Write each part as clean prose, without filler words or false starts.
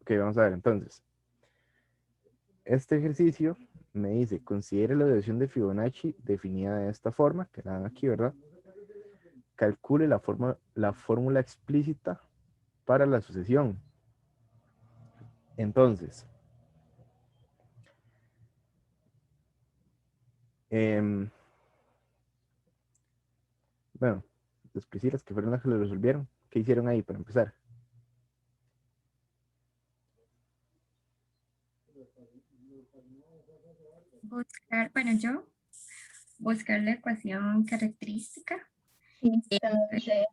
Ok, vamos a ver entonces. Este ejercicio me dice, considere la desviación de Fibonacci definida de esta forma, que la dan aquí, ¿verdad? Calcule la fórmula explícita para la sucesión. Entonces, em, bueno, las priscilas que fueron las que lo resolvieron, ¿qué hicieron ahí para empezar? Buscar, bueno, yo buscar la ecuación característica, Entonces,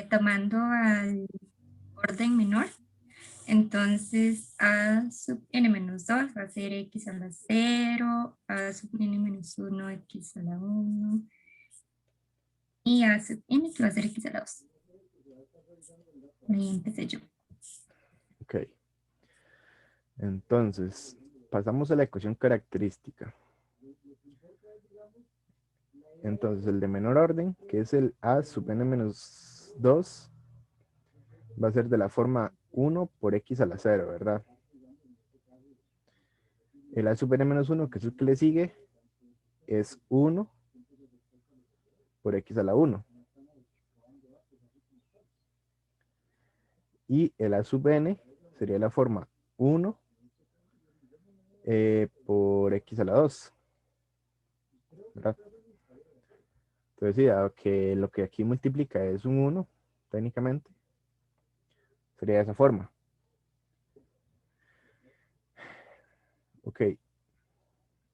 tomando al orden menor. Entonces, a sub n menos 2 va a ser x a la 0, a sub n menos 1, x a la 1, y a sub n que va a ser x a la 2. Ahí empecé yo. Ok, entonces, pasamos a la ecuación característica. Entonces, el de menor orden, que es el a sub n menos 2, va a ser de la forma 1 por x a la 0, ¿verdad? El a sub n menos 1, que es el que le sigue, es 1 por x a la 1. Y el a sub n sería la forma 1 por x a la 2, ¿verdad? Entonces, sí, dado que lo que aquí multiplica es un 1, técnicamente, sería de esa forma. Ok,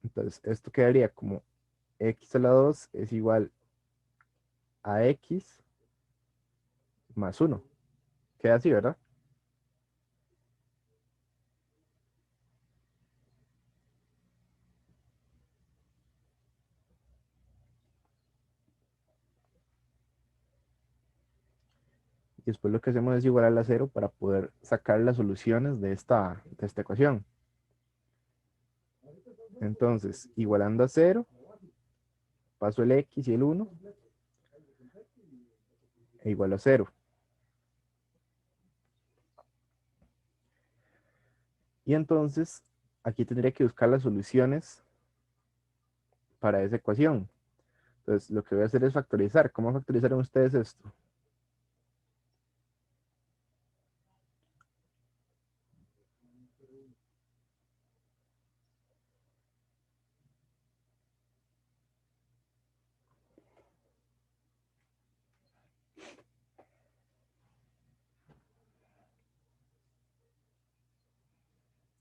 entonces esto quedaría como x a la 2 es igual a x más 1. Queda así, ¿verdad? Y después lo que hacemos es igualar a 0 para poder sacar las soluciones de esta ecuación. Entonces, igualando a 0, paso el x y el 1 e igual a 0. Y entonces, aquí tendría que buscar las soluciones para esa ecuación. Entonces, lo que voy a hacer es factorizar. ¿Cómo factorizaron ustedes esto?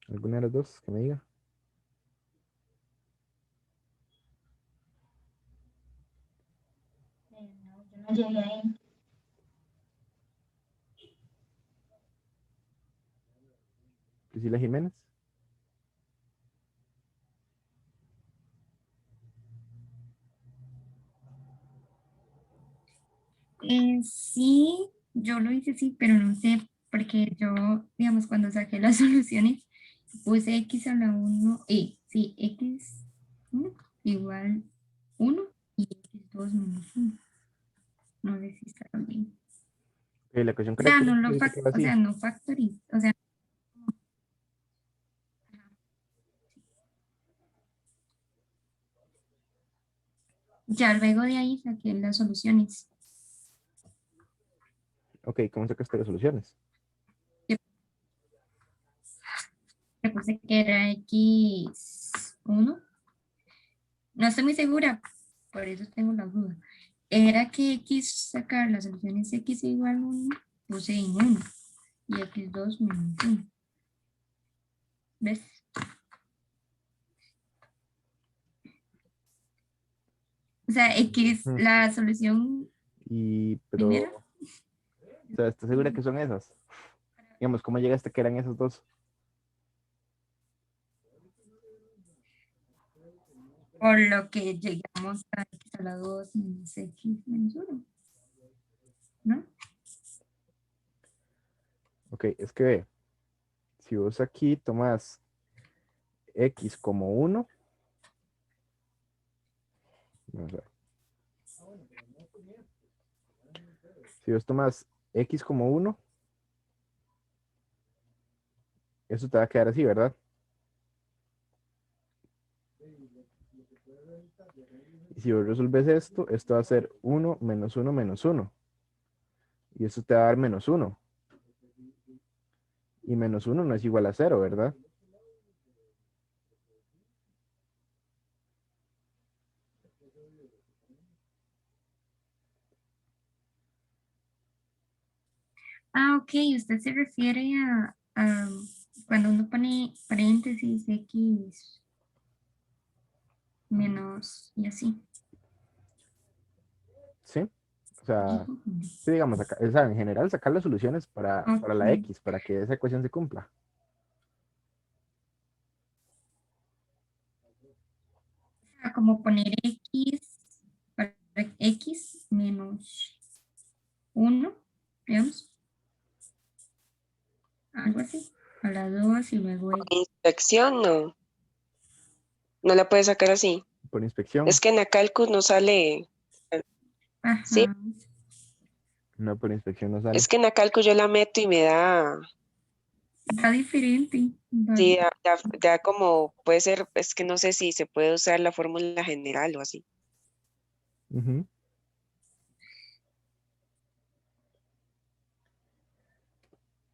¿Alguna de las dos que me diga? no, yo no llegué ahí. Priscila Jiménez. Sí, yo lo hice sí, pero no sé, porque yo, digamos, cuando saqué las soluciones, puse x a la 1, sí, x 1 igual 1 y x2 menos 1. No sé si está bien. La ecuación O sea, no característica lo ahorita queda o así. sea, no factorizo, o sea, ya luego de ahí saqué las soluciones. Ok, ¿cómo sacaste las soluciones? Le puse que era x1. No estoy muy segura, por eso tengo la duda. Era que x sacar las soluciones x igual 1, puse en 1 y x2 menos 1. ¿Ves? O sea, x, Mm. la solución Pero, primera, o sea, ¿estás segura que son esas? Digamos, ¿cómo llegaste a que eran esas dos? por lo que llegamos a x a la 2 menos x menos 1, ¿no? Ok, es que ve, si vos aquí tomas x como 1, vamos a ver, si vos tomas x como 1 Eso te va a quedar así, ¿verdad? Y si vos resuelves esto, esto va a ser 1 menos 1 menos 1. Y eso te va a dar menos 1. Y menos 1 no es igual a 0, ¿verdad? Ah, ok, usted se refiere a cuando uno pone paréntesis, X menos y así. ¿Sí? O sea, sí, digamos, en general sacar las soluciones para la Ok. X, para que esa ecuación se cumpla. Como poner X, para X menos 1, digamos, algo así, a la 2 y luego X. Inspección no, no la puedes sacar así. Por inspección, Es que en la Calcus no sale, sí, Ajá, no por inspección no es sale. que en la Calcus yo la meto y me da, está diferente. sí, Vale. da como, puede ser, es que no sé si se puede usar la fórmula general o así. Ujú.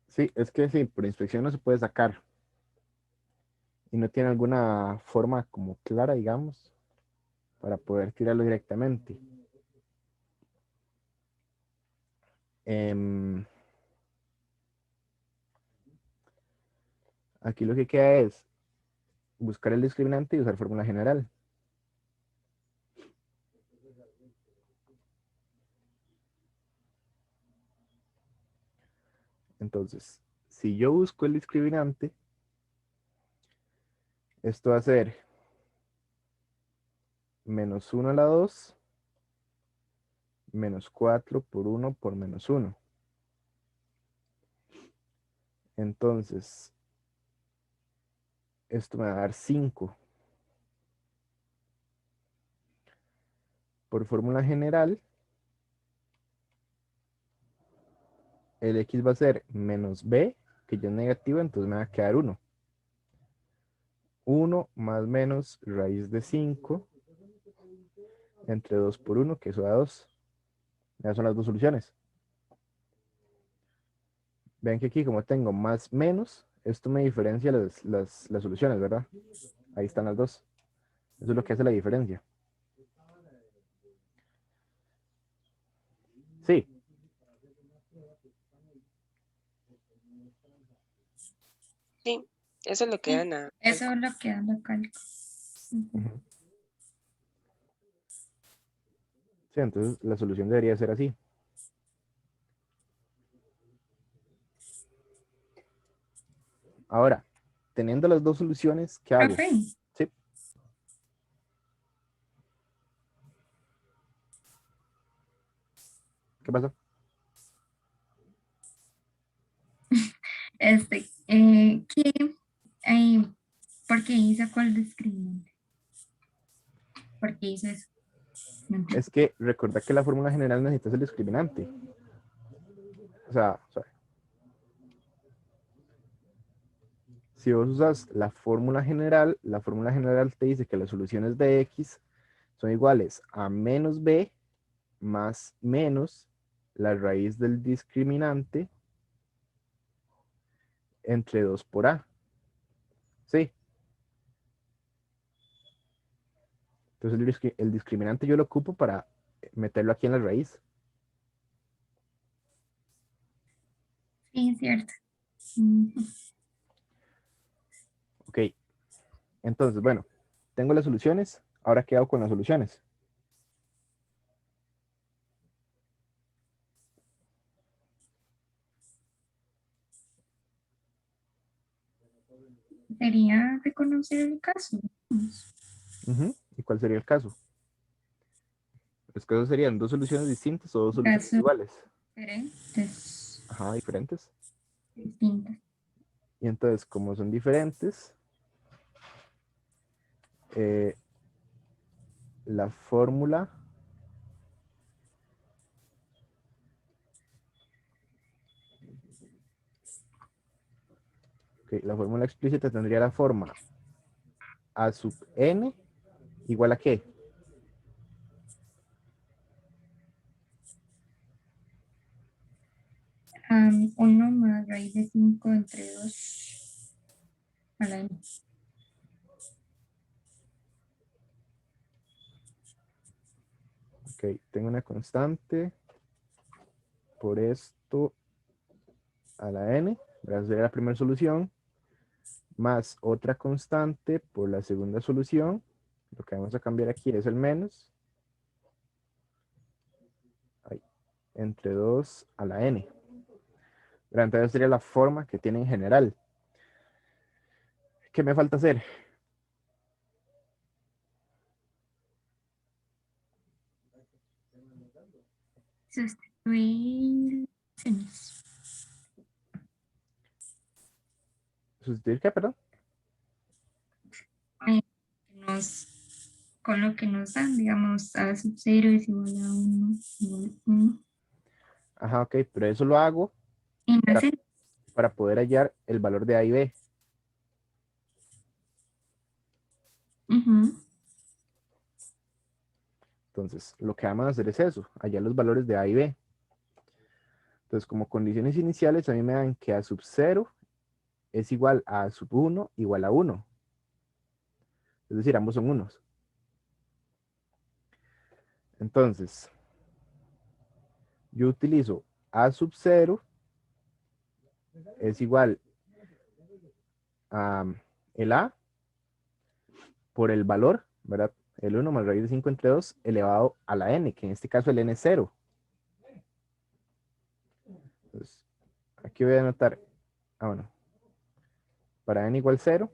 Sí, es que sí, por inspección no se puede sacar. Y no tiene alguna forma como clara, digamos, para poder tirarlo directamente. Em, Aquí lo que queda es buscar el discriminante y usar fórmula general. Entonces, si yo busco el discriminante, esto va a ser menos 1 a la 2, menos 4 por 1 por menos 1. Entonces, esto me va a dar 5. Por fórmula general, el x va a ser menos b, que ya es negativo, entonces me va a quedar 1. 1 más menos raíz de 5 entre 2 por 1, que eso da 2. Esas son las dos soluciones. Vean que aquí como tengo más menos, esto me diferencia las soluciones, ¿verdad? Ahí están las dos. Eso es lo que hace la diferencia. Sí. Sí, eso es lo que da en Sí, la eso Calcus. es lo que da la cálculo. Ujú. Ujú. Sí, entonces la solución debería ser así. Ahora, teniendo las dos soluciones, ¿qué hago? Profe, Sí, ¿qué pasó? ¿qué, eh, ¿por qué sacó el discriminante? ¿Por qué hizo eso? No entiendo. Es que recordad que la fórmula general necesitas el discriminante. O sea, si vos usas la fórmula general te dice que las soluciones de x son iguales a menos b más menos la raíz del discriminante entre 2 por a. Sí, entonces el discriminante yo lo ocupo para meterlo aquí en la raíz. Sí, es cierto. Ujú. Ok, entonces, bueno, tengo las soluciones. Ahora, ¿qué hago con las soluciones? Sería reconocer el caso. Ujú. ¿Y cuál sería el caso? Los casos serían dos soluciones distintas o dos soluciones Casos iguales. diferentes, Ajá, diferentes. distintos. Y entonces, como son diferentes, eh, la fórmula Ok, la fórmula explícita tendría la forma a sub n igual a ¿qué? Uno más raíz de 5 entre 2 a la n. Ok, tengo una constante por esto a la n, esa sería la primera solución, más otra constante por la segunda solución. Lo que vamos a cambiar aquí es el menos. Ahí, entre 2 a la n. Pero entonces sería la forma que tiene en general. ¿Qué me falta hacer? Sustituir senos. ¿Sustituir qué, perdón? Nos, con lo que nos dan, digamos, a sub 0 es igual a 1, igual a 1. Ajá, ok, pero eso lo hago Y no para, es para poder hallar el valor de A y B. Entonces, lo que vamos a hacer es eso, hallar los valores de A y B. Entonces, como condiciones iniciales, a mí me dan que A sub 0 es igual a A sub 1 igual a 1. Es decir, ambos son unos. Entonces, yo utilizo A sub 0 es igual a el A por el valor, ¿verdad? El 1 más raíz de 5 entre 2 elevado a la n, que en este caso el n es 0. Entonces, aquí voy a anotar, bueno, para n igual 0,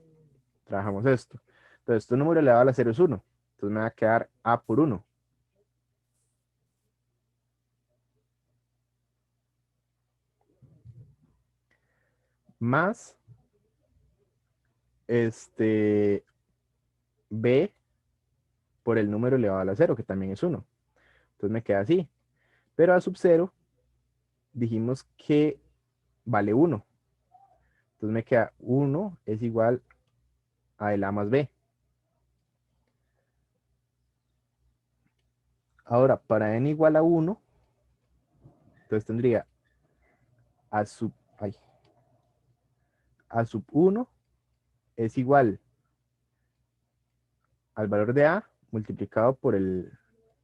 trabajamos esto. Entonces, tu número elevado a la 0 es 1. Entonces me va a quedar A por 1. Más B por el número elevado a la 0, que también es 1. Entonces me queda así. Pero A sub 0 dijimos que vale 1. Entonces me queda 1 es igual a el A más B. Ahora, para n igual a 1, entonces tendría A sub, A sub 1 es igual al valor de A multiplicado por el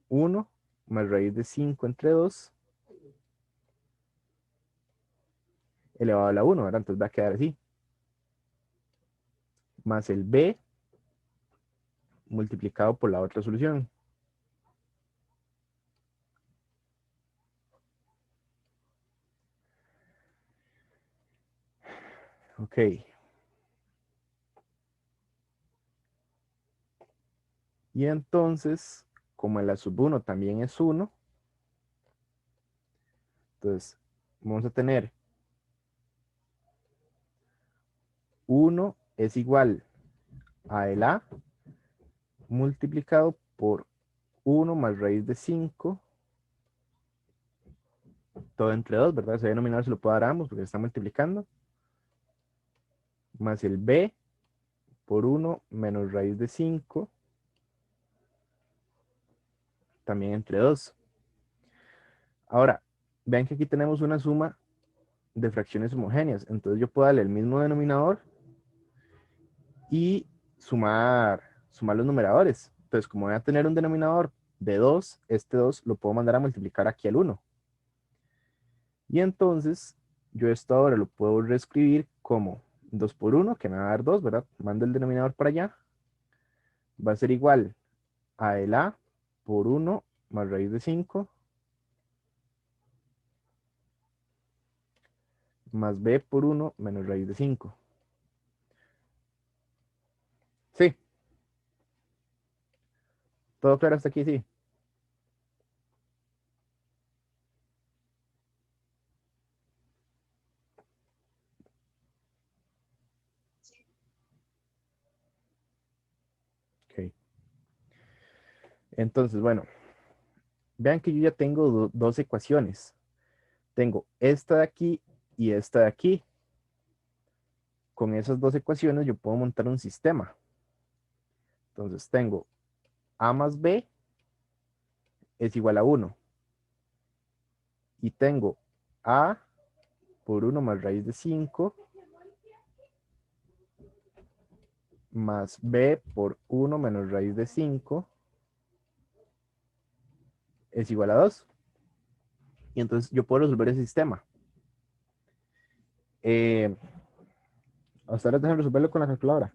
1 más raíz de 5 entre 2 elevado a la 1, ¿verdad? Entonces va a quedar así. Más el B multiplicado por la otra solución. Ok. Y entonces, como el A sub 1 también es 1, entonces vamos a tener 1 es igual a el A multiplicado por 1 más raíz de 5, todo entre 2, ¿verdad? Ese denominador se lo puedo dar a ambos porque se está multiplicando. Más el B por 1 menos raíz de 5, también entre 2. Ahora, vean que aquí tenemos una suma de fracciones homogéneas. Entonces yo puedo darle el mismo denominador y sumar los numeradores. Entonces, como voy a tener un denominador de 2, este 2 lo puedo mandar a multiplicar aquí al 1. Y entonces, yo esto ahora lo puedo reescribir como 2 por 1, que me va a dar 2, ¿verdad? Mando el denominador para allá. Va a ser igual a el A por 1 más raíz de 5 más B por 1 menos raíz de 5. Sí, todo claro hasta aquí, sí. Ok. Entonces, bueno, vean que yo ya tengo dos ecuaciones. Tengo esta de aquí y esta de aquí. con esas dos ecuaciones yo puedo montar un sistema. Entonces tengo A más B es igual a 1. Y tengo A por 1 más raíz de 5 más B por 1 menos raíz de 5 es igual a 2. Y entonces yo puedo resolver ese sistema. Hasta ahora dejan resolverlo con la calculadora.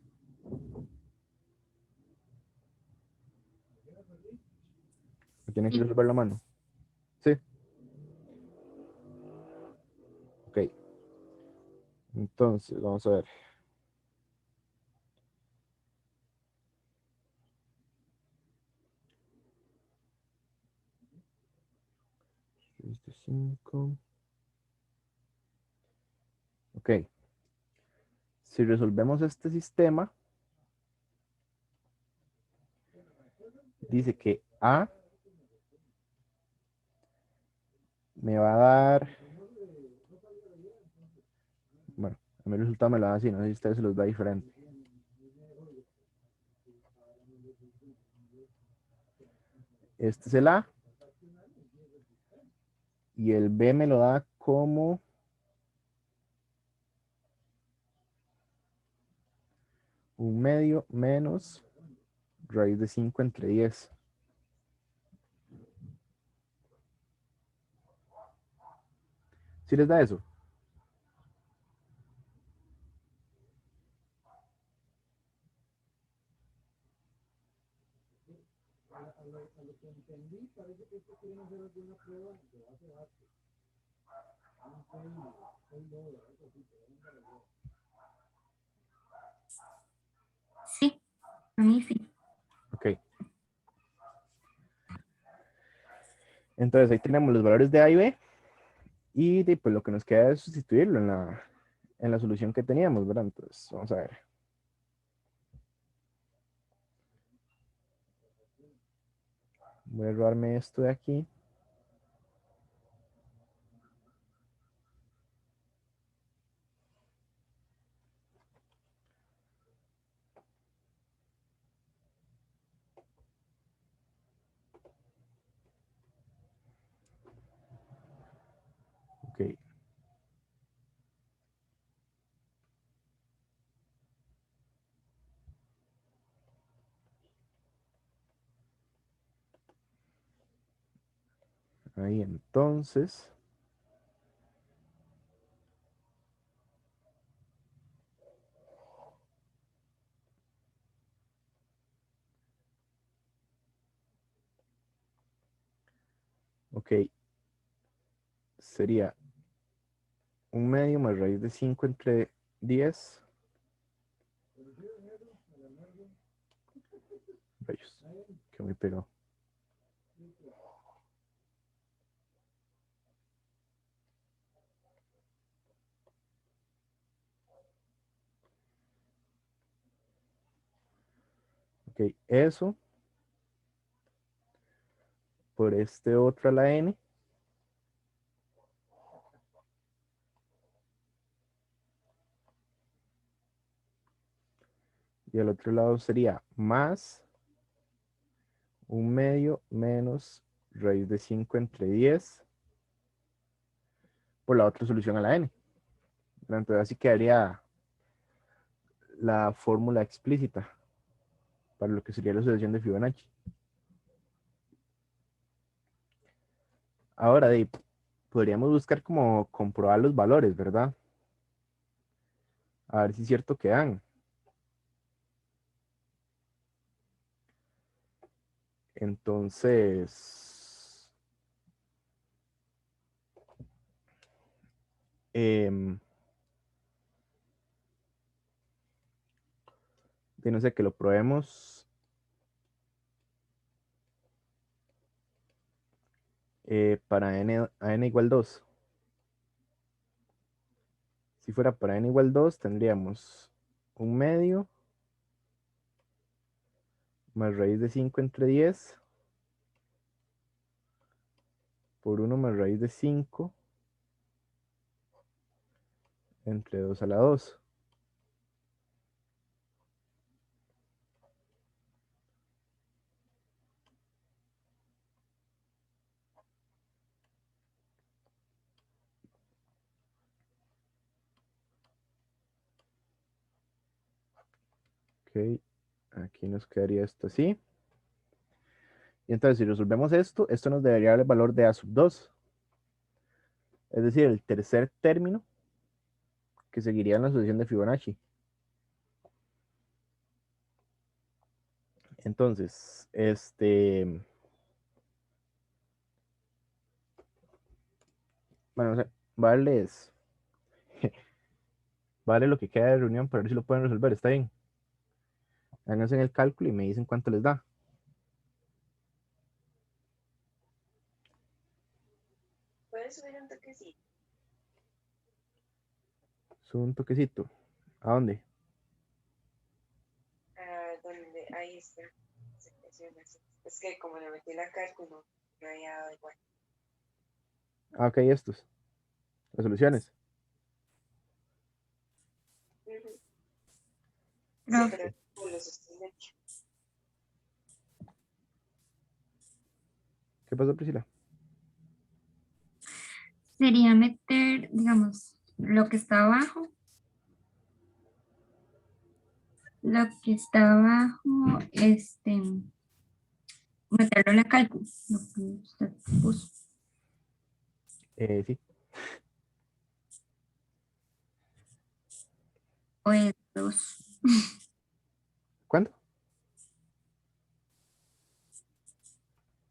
Tienen que Sí. resolverlo a mano. Sí. Ok. Entonces, vamos a ver. Este 5. Ok. Si resolvemos este sistema, dice que A me va a dar, bueno, a mí el resultado me lo da así, no sé si a ustedes se los da diferente. Este es el A y el B me lo da como 1/2 menos raíz de 5 entre 10. ¿Sí les da eso? Sí, a mí sí. Ok. Entonces ahí tenemos los valores de A y B. Y pues lo que nos queda es sustituirlo en la solución que teníamos, ¿verdad? Entonces, vamos a ver. Voy a robarme esto de aquí. Ok. Ahí entonces. Ok. Sería 1/2 más raíz de 5 entre 10. Rayos. Que me pegó. Ok. Eso por este otro a la n. Y al otro lado sería más 1/2 menos raíz de 5 entre 10 por la otra solución a la n. Entonces así quedaría la fórmula explícita para lo que sería la sucesión de Fibonacci. Ahora, podríamos buscar como comprobar los valores, ¿verdad? A ver si es cierto que dan. Entonces, no sé, que lo probemos para a n igual 2. Si fuera para n igual 2, tendríamos 1/2 más raíz de 5 entre 10 por 1 más raíz de 5 entre 2 a la 2. Ok, aquí nos quedaría esto así. Y entonces, si resolvemos esto, esto nos debería dar el valor de A sub 2. Es decir, el tercer término que seguiría en la sucesión de Fibonacci. Entonces, bueno, o sea, va a darle lo que queda de reunión para ver si lo pueden resolver. Está bien. Háganse el cálculo y me dicen cuánto les da. Puedes subir un toquecito. Subo un toquecito. ¿A dónde? Donde ahí está. Es que como le metí la cálculo, no había dado igual. Ah, ok, estos. Las soluciones. Ujú. Sí, Profe, pero como los estoy hecho. ¿Qué pasó, Priscila? sería meter, digamos, lo que está abajo, meterlo en la cálculo, lo que usted puso. Sí. Pues dos. ¿Cuánto?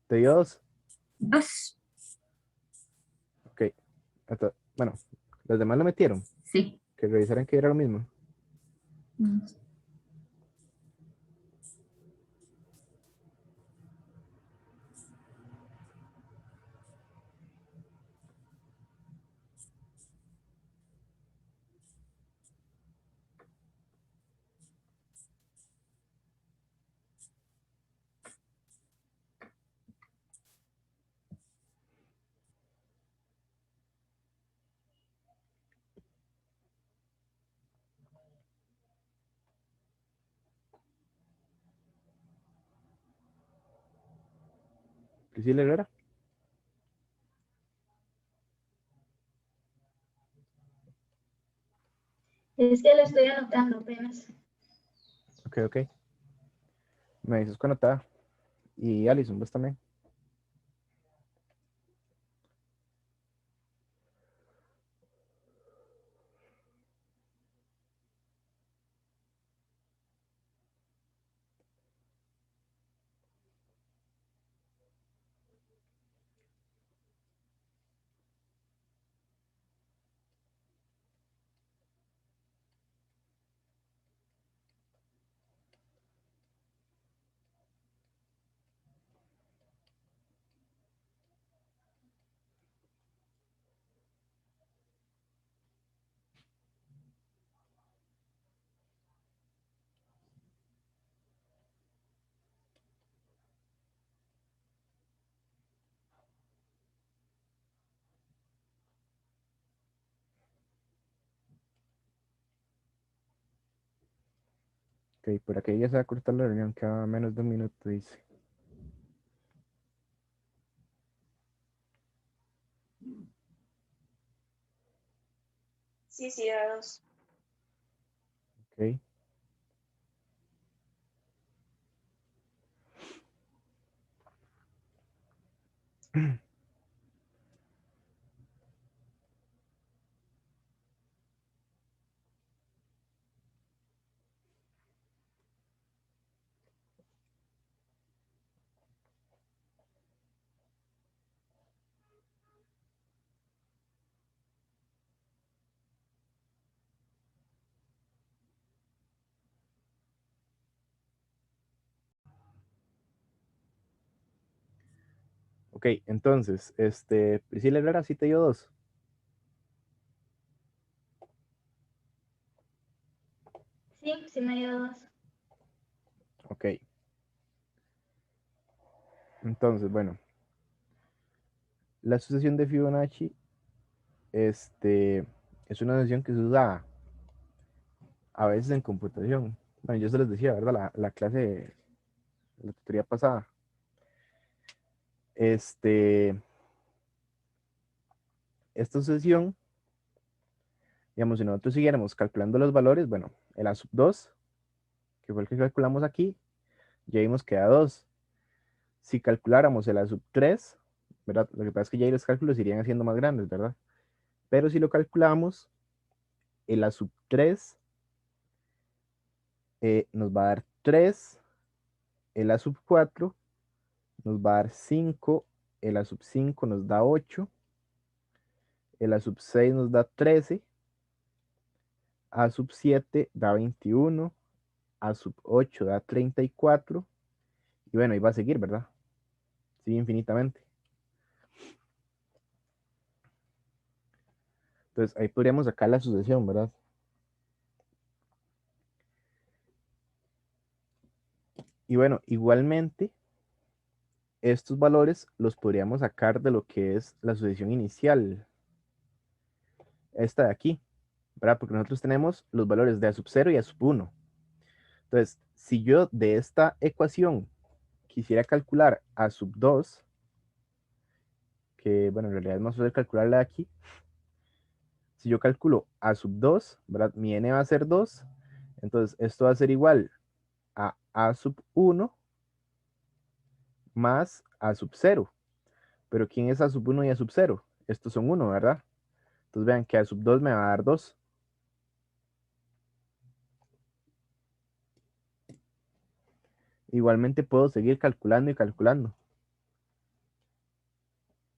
¿Te dio 2? Dos, Ok. Bueno, los demás lo metieron. sí. Que revisaran que era lo mismo. Priscila Herrera. Es que lo estoy anotando apenas. Ok, ok. Me dices cuando está. Y Alison, vos también. Ok, por aquí ya se va a cortar la reunión. Queda menos de un minuto, dice. Sí, sí, a dos. Ok. Ok, entonces, Priscila Herrera sí te dio 2. Sí, sí me dio dos. Ok. Entonces, bueno, la sucesión de Fibonacci, es una sucesión que se usa a veces en computación. Bueno, yo se les decía, ¿verdad? La clase, la tutoría pasada. Esta sucesión, digamos, si nosotros siguiéramos calculando los valores, bueno, el A sub 2 que fue el que calculamos aquí, ya vimos que da 2. Si calculáramos el a sub 3, ¿verdad? Lo que pasa es que ya ahí los cálculos irían haciendo más grandes, ¿verdad? Pero si lo calculamos, el a sub 3 nos va a dar 3, el a sub 4 nos va a dar 5, el a sub 5 nos da 8, el a sub 6 nos da 13, a sub 7 da 21, a sub 8 da 34, y bueno, ahí va a seguir, ¿verdad? Sigue infinitamente. Entonces ahí podríamos sacar la sucesión, ¿verdad? Y bueno, igualmente, estos valores los podríamos sacar de lo que es la sucesión inicial. Esta de aquí, ¿verdad? Porque nosotros tenemos los valores de a sub 0 y a sub 1. Entonces, si yo de esta ecuación quisiera calcular a sub 2, que bueno, en realidad es más fácil calcularla de aquí. Si yo calculo a sub 2, ¿verdad? Mi n va a ser 2. Entonces, esto va a ser igual a sub 1 más a sub 0. Pero ¿quién es a sub 1 y a sub 0? Estos son 1, ¿verdad? Entonces vean que a sub 2 me va a dar 2. Igualmente puedo seguir calculando y calculando.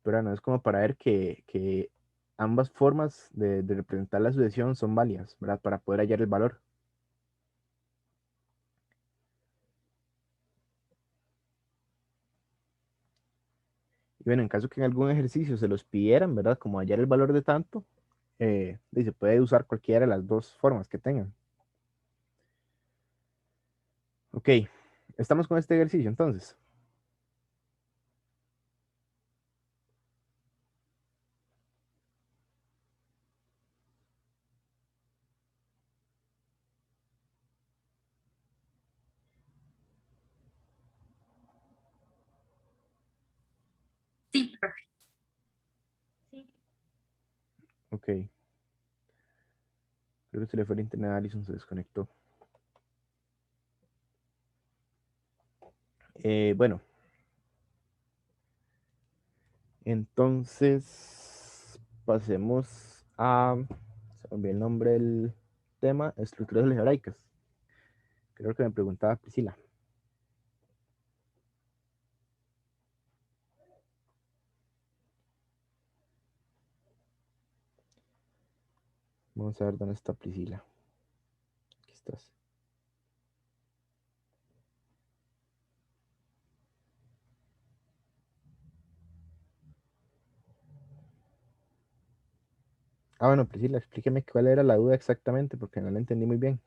Pero no es como para ver que ambas formas de representar la sucesión son válidas, ¿verdad? Para poder hallar el valor. Y bueno, en caso que en algún ejercicio se los pidieran, ¿verdad? Como hallar el valor de tanto, se puede usar cualquiera de las dos formas que tengan. Ok, estamos con este ejercicio entonces. Sí, profe. Sí. Ok. Creo que se le fue el internet a Alison, se desconectó. Bueno, entonces pasemos a, se me olvidó el nombre del tema, estructuras algebraicas. Creo que me preguntaba Priscila. Vamos a ver dónde está Priscila. Aquí estás. Ah, bueno, Priscila, explíqueme cuál era la duda exactamente, porque no la entendí muy bien.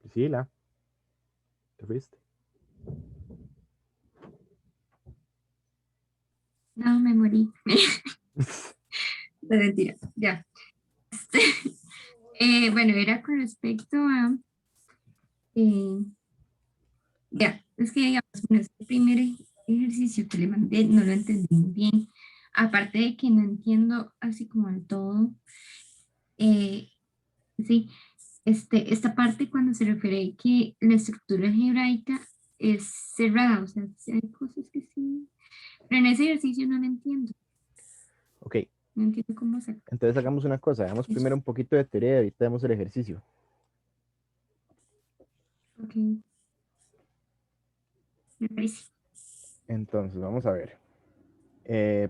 Priscila, ¿te fuiste? No, me morí. No, mentira, ya. Bueno, era con respecto a, eh, ya, es que digamos, bueno, este primer ejercicio que le mandé no lo entendí muy bien. Aparte de que no entiendo así como del todo, eh, sí, esta parte cuando se refiere que la estructura algebraica es cerrada, o sea, sí hay cosas que sí, pero en ese ejercicio no lo entiendo, Ok, no entiendo cómo sacar entonces hagamos una cosa, hagamos eso. primero un poquito de teoría y ahorita vemos el ejercicio. Ok, me parece. Entonces, vamos a ver. Eh,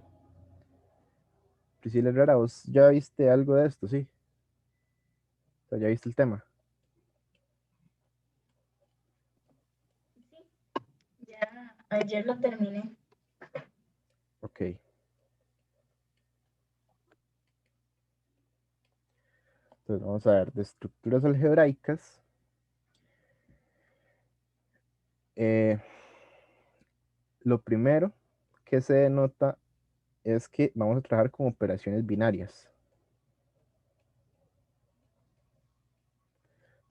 Priscila Herrera, ¿vos ya viste algo de esto? Sí. O sea, ¿ya viste el tema? Sí, ya ayer lo terminé. Ok. Entonces, vamos a ver, de estructuras algebraicas. eh, lo primero que se denota es que vamos a trabajar con operaciones binarias.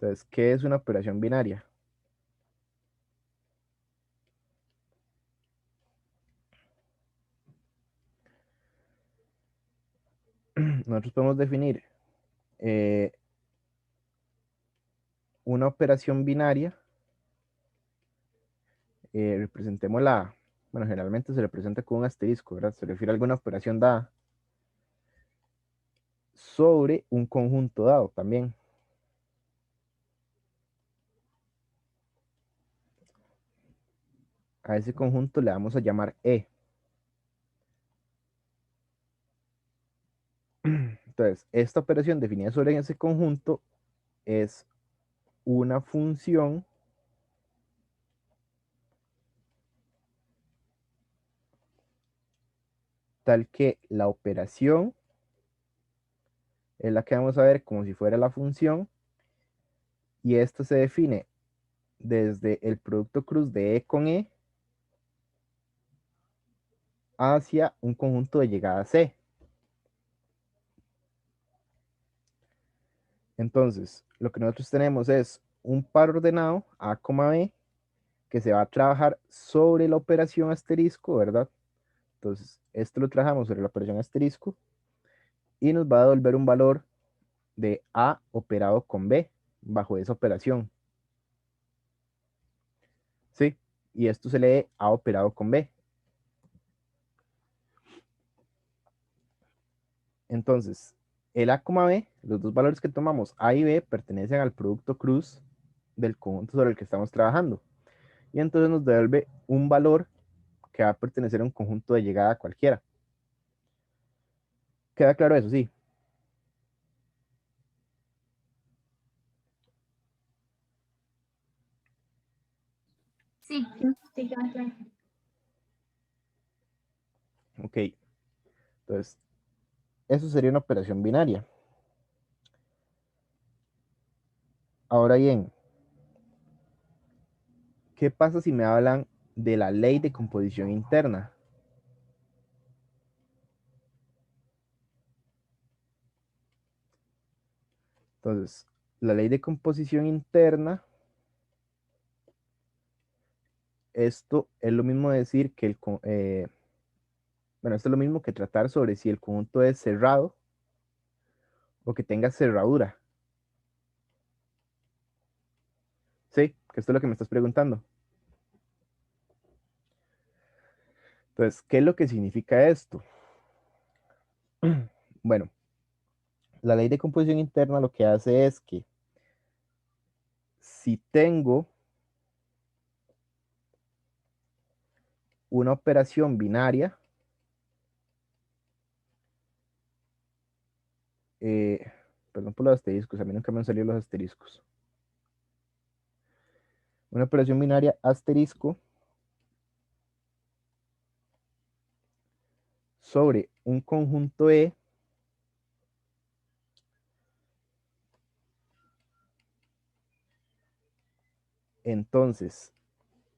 Entonces, ¿qué es una operación binaria? Nosotros podemos definir una operación binaria, representémosla, bueno, generalmente se representa con un asterisco, ¿verdad? Se refiere a alguna operación dada sobre un conjunto dado también. A ese conjunto le vamos a llamar E. Entonces, esta operación definida sobre ese conjunto es una función tal que la operación es la que vamos a ver como si fuera la función, y esto se define desde el producto cruz de E con E hacia un conjunto de llegada C. Entonces, lo que nosotros tenemos es un par ordenado A, B, que se va a trabajar sobre la operación asterisco, ¿verdad? Entonces, esto lo trabajamos sobre la operación asterisco y nos va a devolver un valor de A operado con B bajo esa operación. ¿Sí? Y esto se lee A operado con B. Entonces, el A, B, los dos valores que tomamos, A y B, pertenecen al producto cruz del conjunto sobre el que estamos trabajando. Y entonces nos devuelve un valor que va a pertenecer a un conjunto de llegada cualquiera. ¿Queda claro eso? Sí. Sí, Sí, queda claro. Ok. Entonces, eso sería una operación binaria. Ahora bien, ¿qué pasa si me hablan de la ley de composición interna? Entonces, la ley de composición interna, esto es lo mismo decir que bueno, esto es lo mismo que tratar sobre si el conjunto es cerrado o que tenga cerradura. Sí, que esto es lo que me estás preguntando. Entonces, ¿qué es lo que significa esto? Bueno, la ley de composición interna lo que hace es que si tengo una operación binaria, perdón por los asteriscos, a mí nunca me han salido los asteriscos. Una operación binaria asterisco sobre un conjunto E, entonces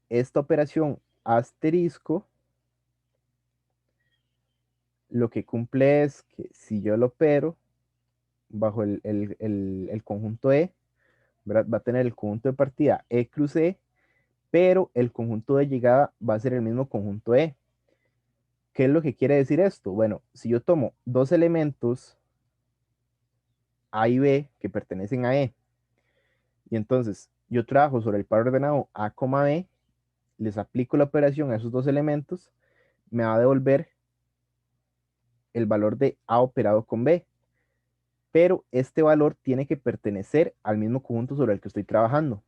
esta operación asterisco lo que cumple es que si yo lo opero bajo el conjunto E, ¿verdad? Va a tener el conjunto de partida E cruz E, pero el conjunto de llegada va a ser el mismo conjunto E. ¿Qué es lo que quiere decir esto? Bueno, si yo tomo dos elementos A y B que pertenecen a E, y entonces yo trabajo sobre el par ordenado A, B, les aplico la operación a esos dos elementos, me va a devolver el valor de A operado con B, pero este valor tiene que pertenecer al mismo conjunto sobre el que estoy trabajando.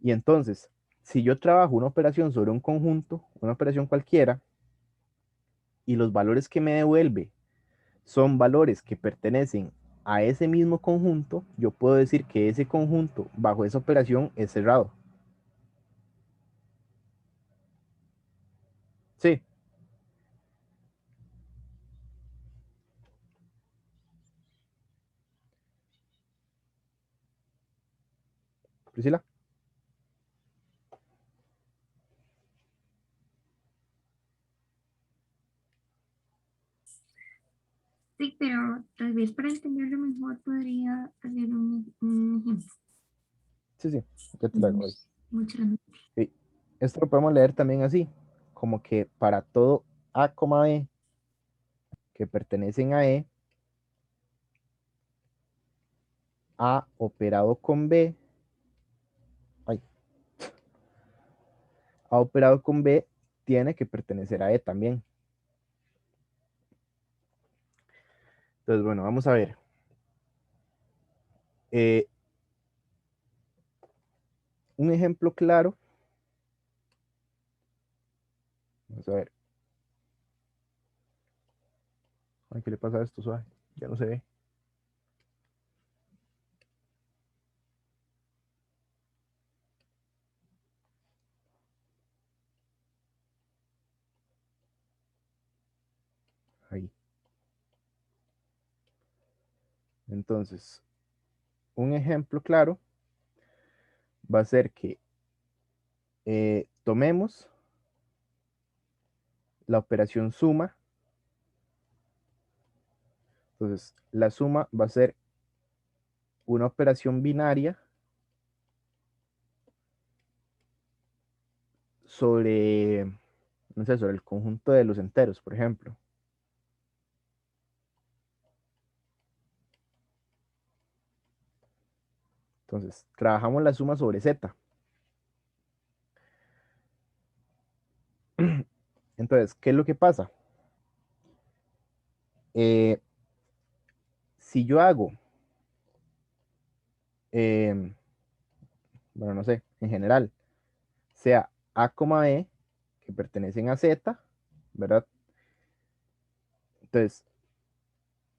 Y entonces, si yo trabajo una operación sobre un conjunto, una operación cualquiera, y los valores que me devuelve son valores que pertenecen a ese mismo conjunto, yo puedo decir que ese conjunto bajo esa operación es cerrado. Sí, Priscila. Sí, pero tal vez para entenderlo mejor podría hacer un ejemplo. Sí, sí, ya te lo hago Mm, ahí. Mucho la mente. Sí. Esto lo podemos leer también así, como que para todo A, B que pertenecen a E, A operado con B, ay, A operado con B tiene que pertenecer a E también. Entonces, bueno, vamos a ver. Un ejemplo claro. Vamos a ver. Ay, ¿qué le pasa a esto? Suave. Ya no se ve. Ahí. Entonces, un ejemplo claro va a ser que tomemos la operación suma. Entonces, la suma va a ser una operación binaria sobre, no sé, sobre el conjunto de los enteros, por ejemplo. Entonces, trabajamos la suma sobre z. Entonces, ¿qué es lo que pasa? Si yo hago, bueno, no sé, en general, sea A, E, que pertenecen a Z, ¿verdad? Entonces,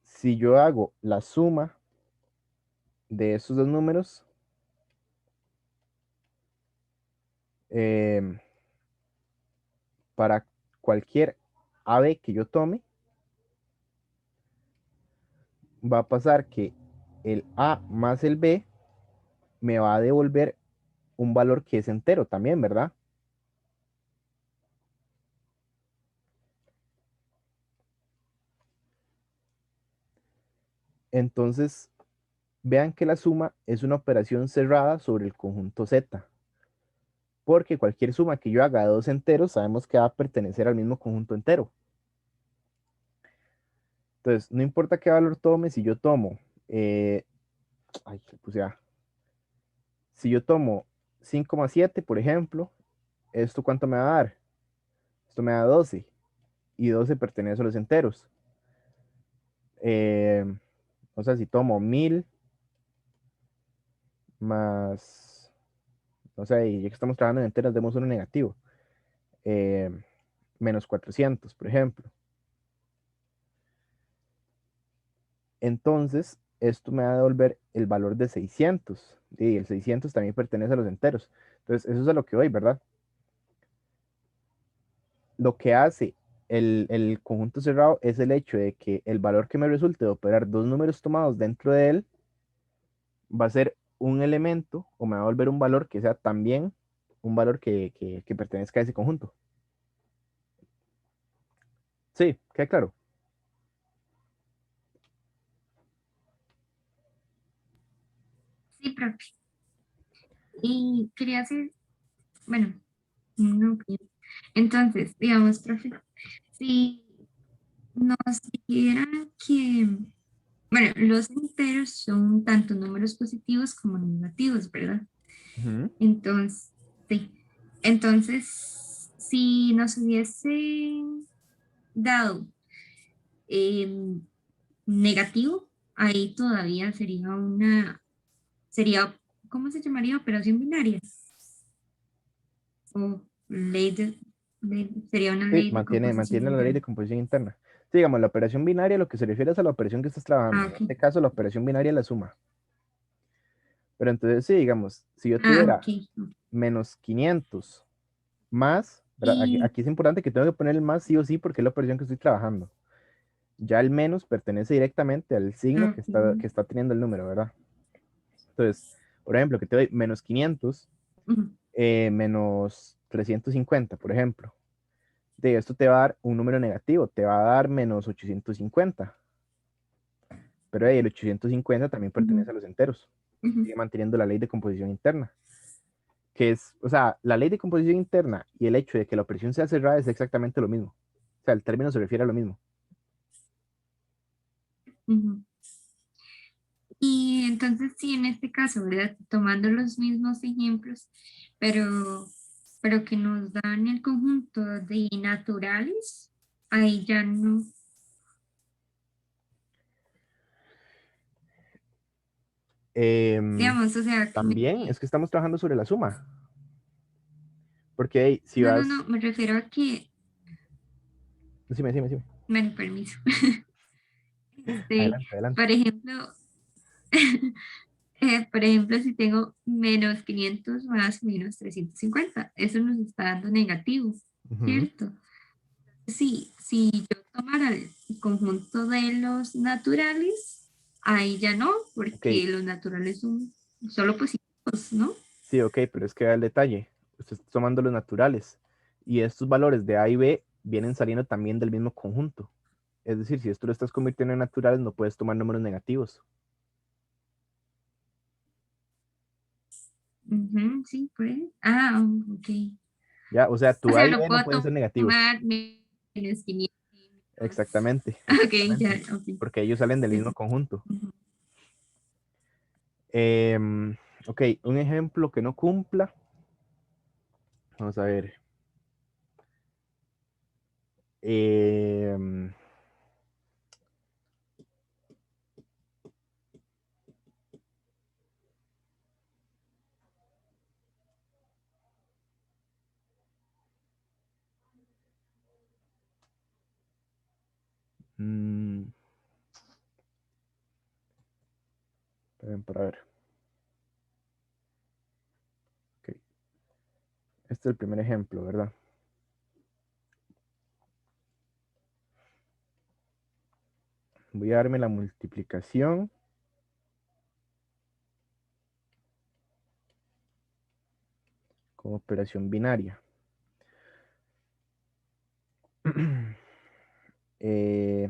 si yo hago la suma de esos dos números, para cualquier AB que yo tome, va a pasar que el A más el B me va a devolver un valor que es entero también, ¿verdad? Entonces, vean que la suma es una operación cerrada sobre el conjunto Z, porque cualquier suma que yo haga de dos enteros sabemos que va a pertenecer al mismo conjunto entero. Entonces, no importa qué valor tome, si yo tomo, ay, puse A. Si yo tomo 5,7, por ejemplo, ¿esto cuánto me va a dar? Esto me da 12, y 12 pertenece a los enteros. O sea, si tomo 1000 más, no sé, y ya que estamos trabajando en enteros, demos uno negativo, eh, menos 400, por ejemplo. Entonces, esto me va a devolver el valor de 600, y el 600 también pertenece a los enteros. Entonces, eso es a lo que voy, ¿verdad? Lo que hace el conjunto cerrado es el hecho de que el valor que me resulte de operar dos números tomados dentro de él va a ser un elemento o me va a volver un valor que sea también un valor que pertenezca a ese conjunto. Sí, queda claro. Sí, profe. Y quería hacer, bueno, no, entonces, digamos, profe, si nos dijera que, bueno, los enteros son tanto números positivos como negativos, ¿verdad? Ujú. Entonces, sí. Entonces, si nos hubiese dado em, negativo, ahí todavía sería, ¿cómo se llamaría? Operación binaria. O sería una Sí, ley de composición mantiene la ley de interna. composición interna. Sí, digamos, la operación binaria lo que se refiere es a la operación que estás trabajando. Ah, En ok. este caso, la operación binaria es la suma. Pero entonces, sí, digamos, si yo Ah, tuviera ok. menos 500 más, ¿verdad? Y, Aquí es importante que tengo que poner el más sí o sí porque es la operación que estoy trabajando. Ya el menos pertenece directamente al signo ok. que está teniendo el número, ¿verdad? Entonces, por ejemplo, que te doy menos 500, Ujú. menos 350, por ejemplo. De esto te va a dar un número negativo, te va a dar menos 850. Pero el 850 también pertenece a los enteros. Ujú. Sigue manteniendo la ley de composición interna. Que es, o sea, la ley de composición interna y el hecho de que la operación sea cerrada es exactamente lo mismo. O sea, el término se refiere a lo mismo. Ujú. Y entonces, sí, en este caso, ¿verdad? Tomando los mismos ejemplos, pero que nos dan el conjunto de naturales, ahí ya no. Em, Digamos, o sea, También es que estamos trabajando sobre la suma. Porque hey, si no, no, vas... no, me refiero a que, Decime, decime, decime. bueno, permiso. Adelante, adelante. Por ejemplo, por ejemplo, si tengo menos 500 más menos 350 eso nos está dando negativo, Ujú. ¿cierto? Sí, si yo tomara el conjunto de los naturales, ahí ya no, Ok, porque los naturales son solo positivos, ¿no? sí, ok, pero es que da el detalle. Usted está tomando los naturales. Y estos valores de A y B vienen saliendo también del mismo conjunto. Es decir, si esto lo estás convirtiendo en naturales, no puedes tomar números negativos. Ujú, sí, pues. Ah, ok. ¿Ya? O sea, O tu A sea, y no B no puedo pueden ser negativos. tomar menos 500. Exactamente, Ok, ya, exactamente. ok. Porque ellos salen del mismo Sí. conjunto. Ujú. Em, ok, un ejemplo que no cumpla. Vamos a ver. Em, mm, esperen para ver. Ok, este es el primer ejemplo, ¿verdad? Voy a darme la multiplicación con operación binaria. Eh,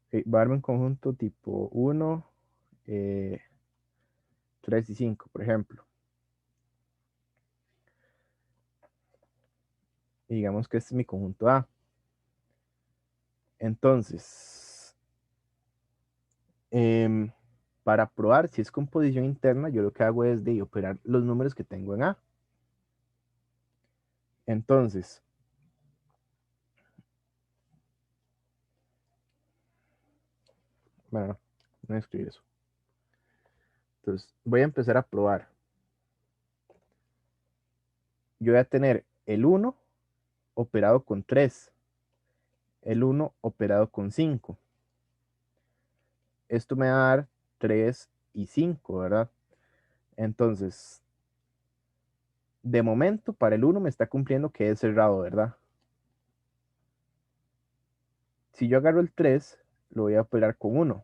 ok, voy a darme un conjunto tipo 1, 3 y 5, por ejemplo. Y digamos que este es mi conjunto A. Entonces, em, para probar si es composición interna, yo lo que hago es de operar los números que tengo en A. Entonces, bueno, no voy a escribir eso. Entonces, voy a empezar a probar. Yo voy a tener el 1 operado con 3, el 1 operado con 5. Esto me va a dar 3 y 5, ¿verdad? Entonces, de momento, para el 1 me está cumpliendo que es cerrado, ¿verdad? Si yo agarro el 3, lo voy a operar con 1,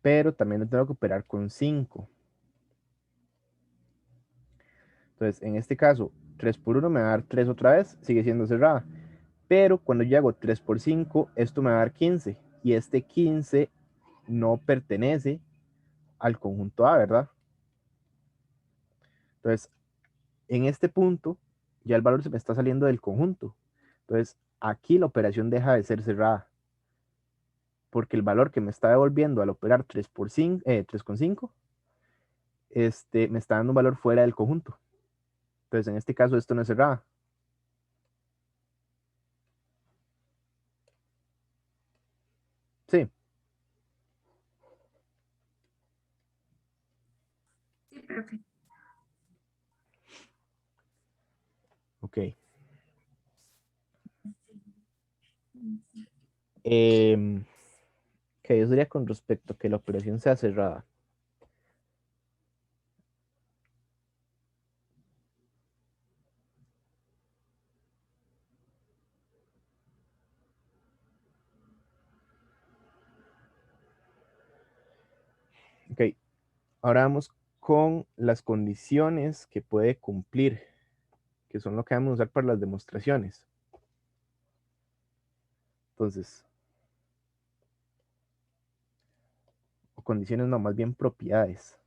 pero también lo tengo que operar con 5. Entonces, en este caso, 3 por 1 me va a dar 3 otra vez, sigue siendo cerrada. Pero cuando yo hago 3 por 5, esto me va a dar 15. Y este 15 no pertenece al conjunto A, ¿verdad? Entonces, en este punto, ya el valor se me está saliendo del conjunto. Entonces, aquí la operación deja de ser cerrada. Porque el valor que me está devolviendo al operar 3 por 5, 3,5, me está dando un valor fuera del conjunto. Entonces, en este caso, esto no es cerrada. Sí, Sí, perfecto. ok. Em, que eso sería con respecto a que la operación sea cerrada. Ok, ahora vamos con las condiciones que puede cumplir, que son lo que vamos a usar para las demostraciones. Entonces, o condiciones no, más bien propiedades.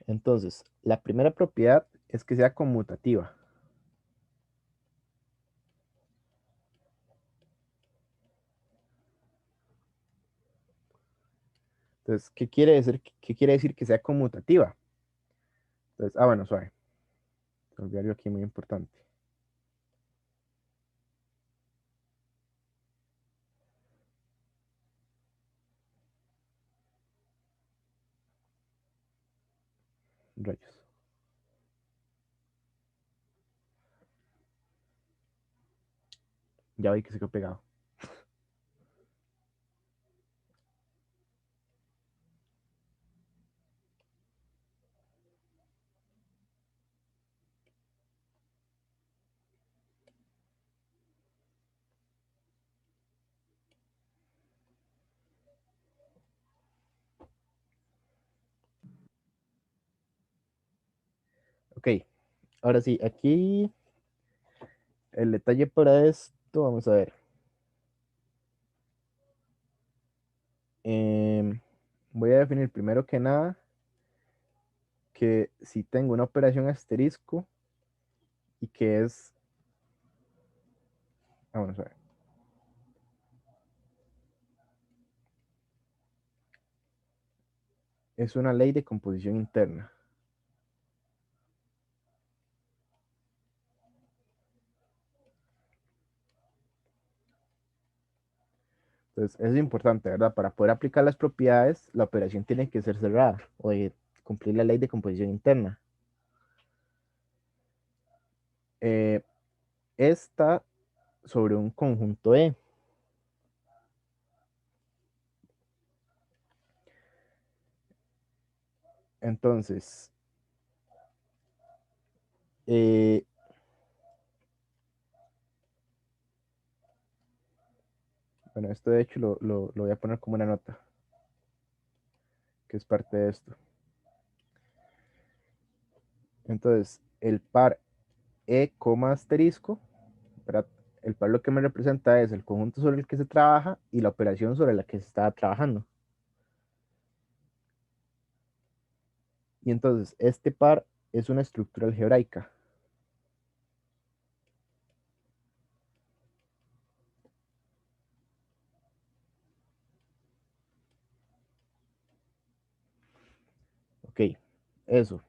Entonces, la primera propiedad es que sea conmutativa. Entonces, ¿qué quiere decir que sea conmutativa? Entonces, bueno, suave. Se me olvidó algo aquí muy importante. Rayos. Ya vi que se quedó pegado. Ok, ahora sí, aquí el detalle para esto, vamos a ver. Voy a definir primero que nada que si tengo una operación asterisco y que es, vamos a ver. Es una ley de composición interna. Entonces, eso es importante, ¿verdad? Para poder aplicar las propiedades, la operación tiene que ser cerrada o de cumplir la ley de composición interna. Esta sobre un conjunto E. Entonces, eh, bueno, esto de hecho lo voy a poner como una nota, que es parte de esto. Entonces, el par E, asterisco, ¿verdad? El par lo que me representa es el conjunto sobre el que se trabaja y la operación sobre la que se está trabajando. Y entonces, este par es una estructura algebraica. Ok, eso.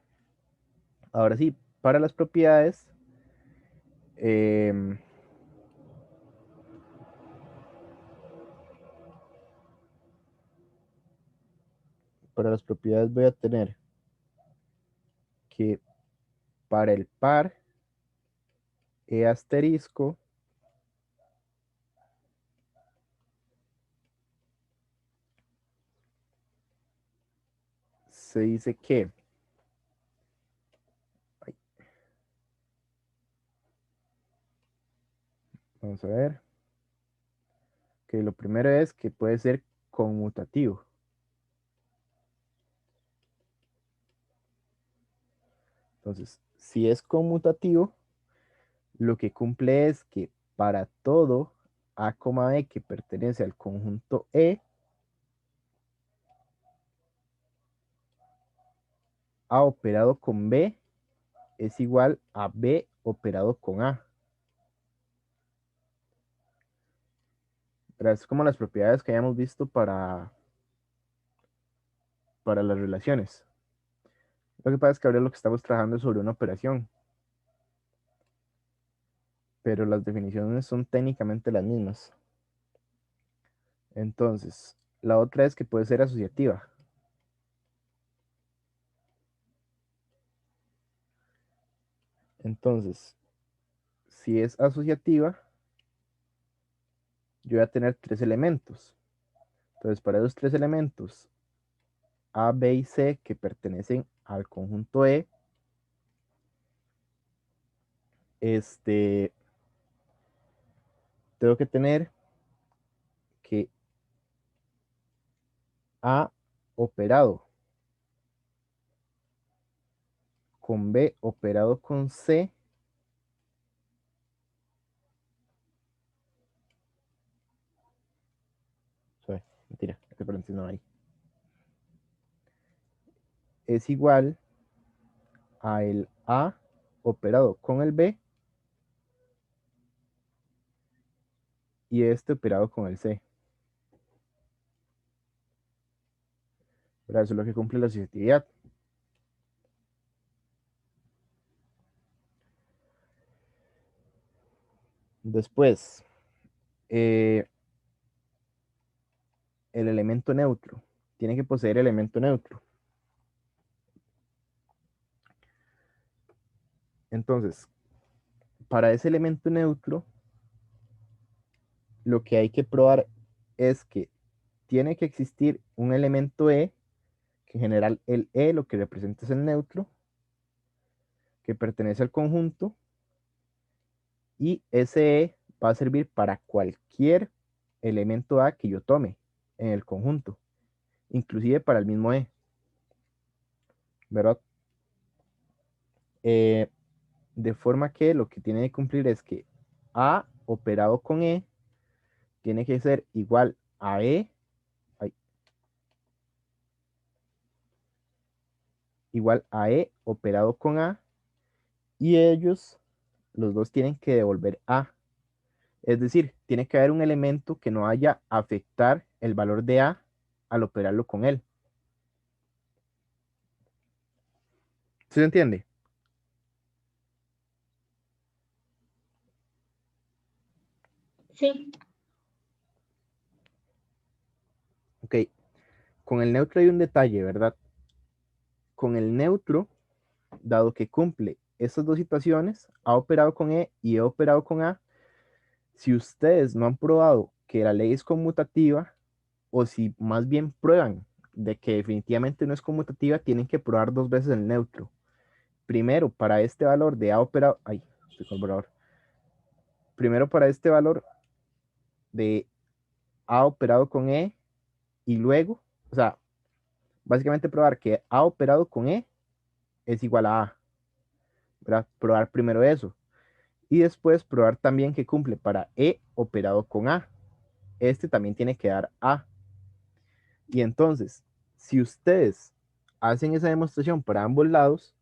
Ahora sí, para las propiedades, em, voy a tener que para el par E asterisco se dice que, ay, vamos a ver, que lo primero es que puede ser conmutativo. Entonces, si es conmutativo, lo que cumple es que para todo A, E que pertenece al conjunto E, A operado con B es igual a B operado con A. Pero es como las propiedades que hayamos visto para las relaciones. Lo que pasa es que ahora lo que estamos trabajando es sobre una operación, pero las definiciones son técnicamente las mismas. Entonces, la otra es que puede ser asociativa. Entonces, si es asociativa, yo voy a tener tres elementos. Entonces, para esos tres elementos, A, B y C, que pertenecen al conjunto E, tengo que tener que A operado con B operado con C mentira, este paréntesis no hay, es igual a el A operado con el B y este operado con el C. ¿Verdad? Eso es lo que cumple la asociatividad. Después, el elemento neutro. Tiene que poseer elemento neutro. Entonces, para ese elemento neutro, lo que hay que probar es que tiene que existir un elemento E, que en general el E lo que representa es el neutro, que pertenece al conjunto, y ese E va a servir para cualquier elemento A que yo tome en el conjunto, inclusive para el mismo E, ¿verdad? De forma que lo que tiene que cumplir es que A operado con E tiene que ser igual a E, igual a E operado con A, y ellos, los dos, tienen que devolver A. Es decir, tiene que haber un elemento que no vaya a afectar el valor de A al operarlo con él. ¿Sí se entiende? Sí, Ok, con el neutro hay un detalle, ¿verdad? Con el neutro, dado que cumple estas dos situaciones, A operado con E y E operado con A, si ustedes no han probado que la ley es conmutativa, o si más bien prueban de que definitivamente no es conmutativa, tienen que probar dos veces el neutro. Primero para este valor de A operado, estoy con el borrador. Primero para este valor de A operado con E, y luego, o sea, básicamente probar que A operado con E es igual a A, ¿verdad? Probar primero eso. Y después probar también que cumple para E operado con A. Este también tiene que dar A. Y entonces, si ustedes hacen esa demostración para ambos lados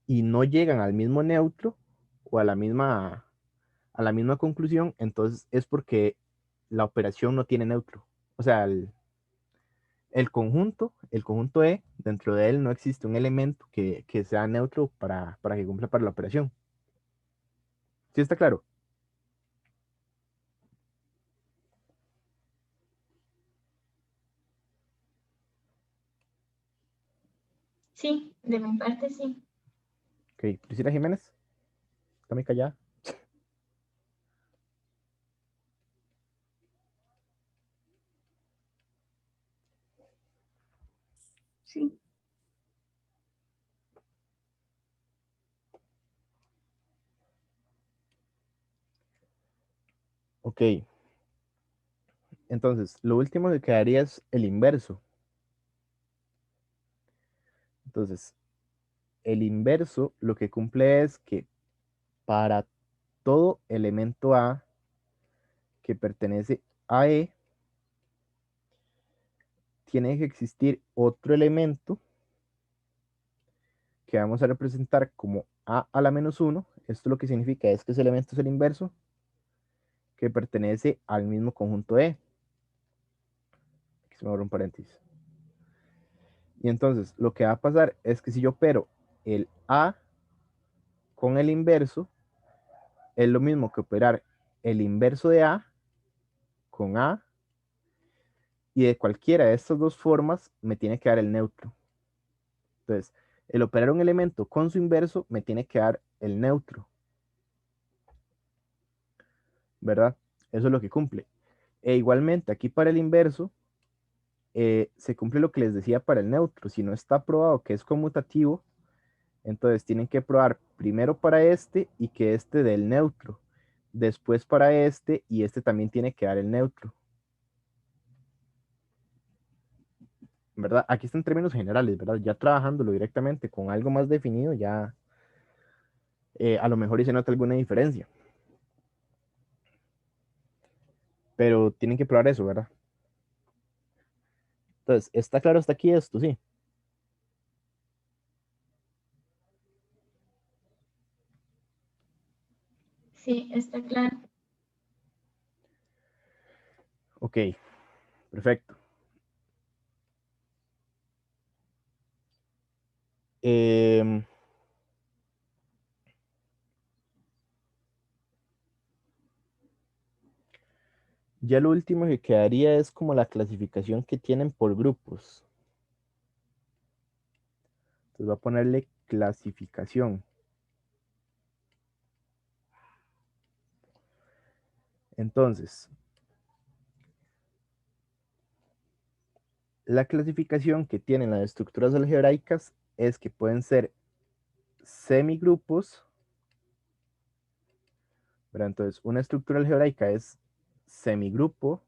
y no llegan al mismo neutro o a la misma conclusión, entonces es porque la operación no tiene neutro. O sea, el conjunto E, dentro de él no existe un elemento que sea neutro para que cumpla para la operación. ¿Sí está claro? sí, de mi parte sí. Ok, Priscila Jiménez, está muy callada. Sí. Ok, entonces lo último que quedaría es el inverso. Entonces, el inverso lo que cumple es que para todo elemento A que pertenece a E, tiene que existir otro elemento que vamos a representar como A a la menos 1. Esto lo que significa es que ese elemento es el inverso, que pertenece al mismo conjunto E. Aquí se me abre un paréntesis. Y entonces lo que va a pasar es que si yo opero el A con el inverso, es lo mismo que operar el inverso de A con A, y de cualquiera de estas dos formas me tiene que dar el neutro. Entonces, el operar un elemento con su inverso me tiene que dar el neutro, ¿verdad? Eso es lo que cumple. E igualmente aquí para el inverso, se cumple lo que les decía para el neutro. Si no está probado que es conmutativo, entonces tienen que probar primero para este y que este dé el neutro. Después para este y este también tiene que dar el neutro. ¿Verdad? Aquí está en términos generales, ¿verdad? Ya trabajándolo directamente con algo más definido, ya a lo mejor y se nota alguna diferencia. Pero tienen que probar eso, ¿verdad? Entonces, ¿está claro hasta aquí esto? Sí. Sí, está claro. Ok, perfecto. Em, ya lo último que quedaría es como la clasificación que tienen por grupos. Entonces voy a ponerle clasificación. Entonces, la clasificación que tienen las estructuras algebraicas es que pueden ser semigrupos, ¿verdad? Entonces, una estructura algebraica es semigrupo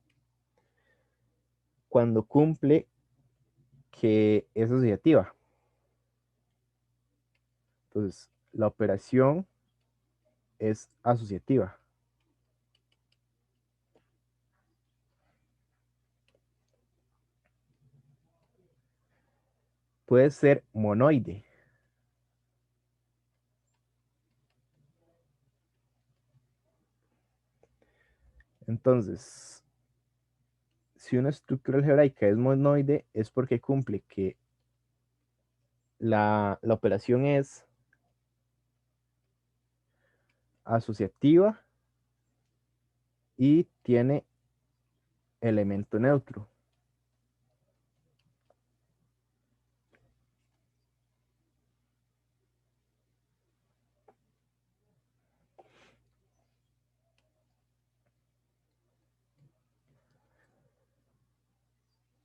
cuando cumple que es asociativa. Entonces, la operación es asociativa. Puede ser monoide. Entonces, si una estructura algebraica es monoide, es porque cumple que la operación es asociativa y tiene elemento neutro.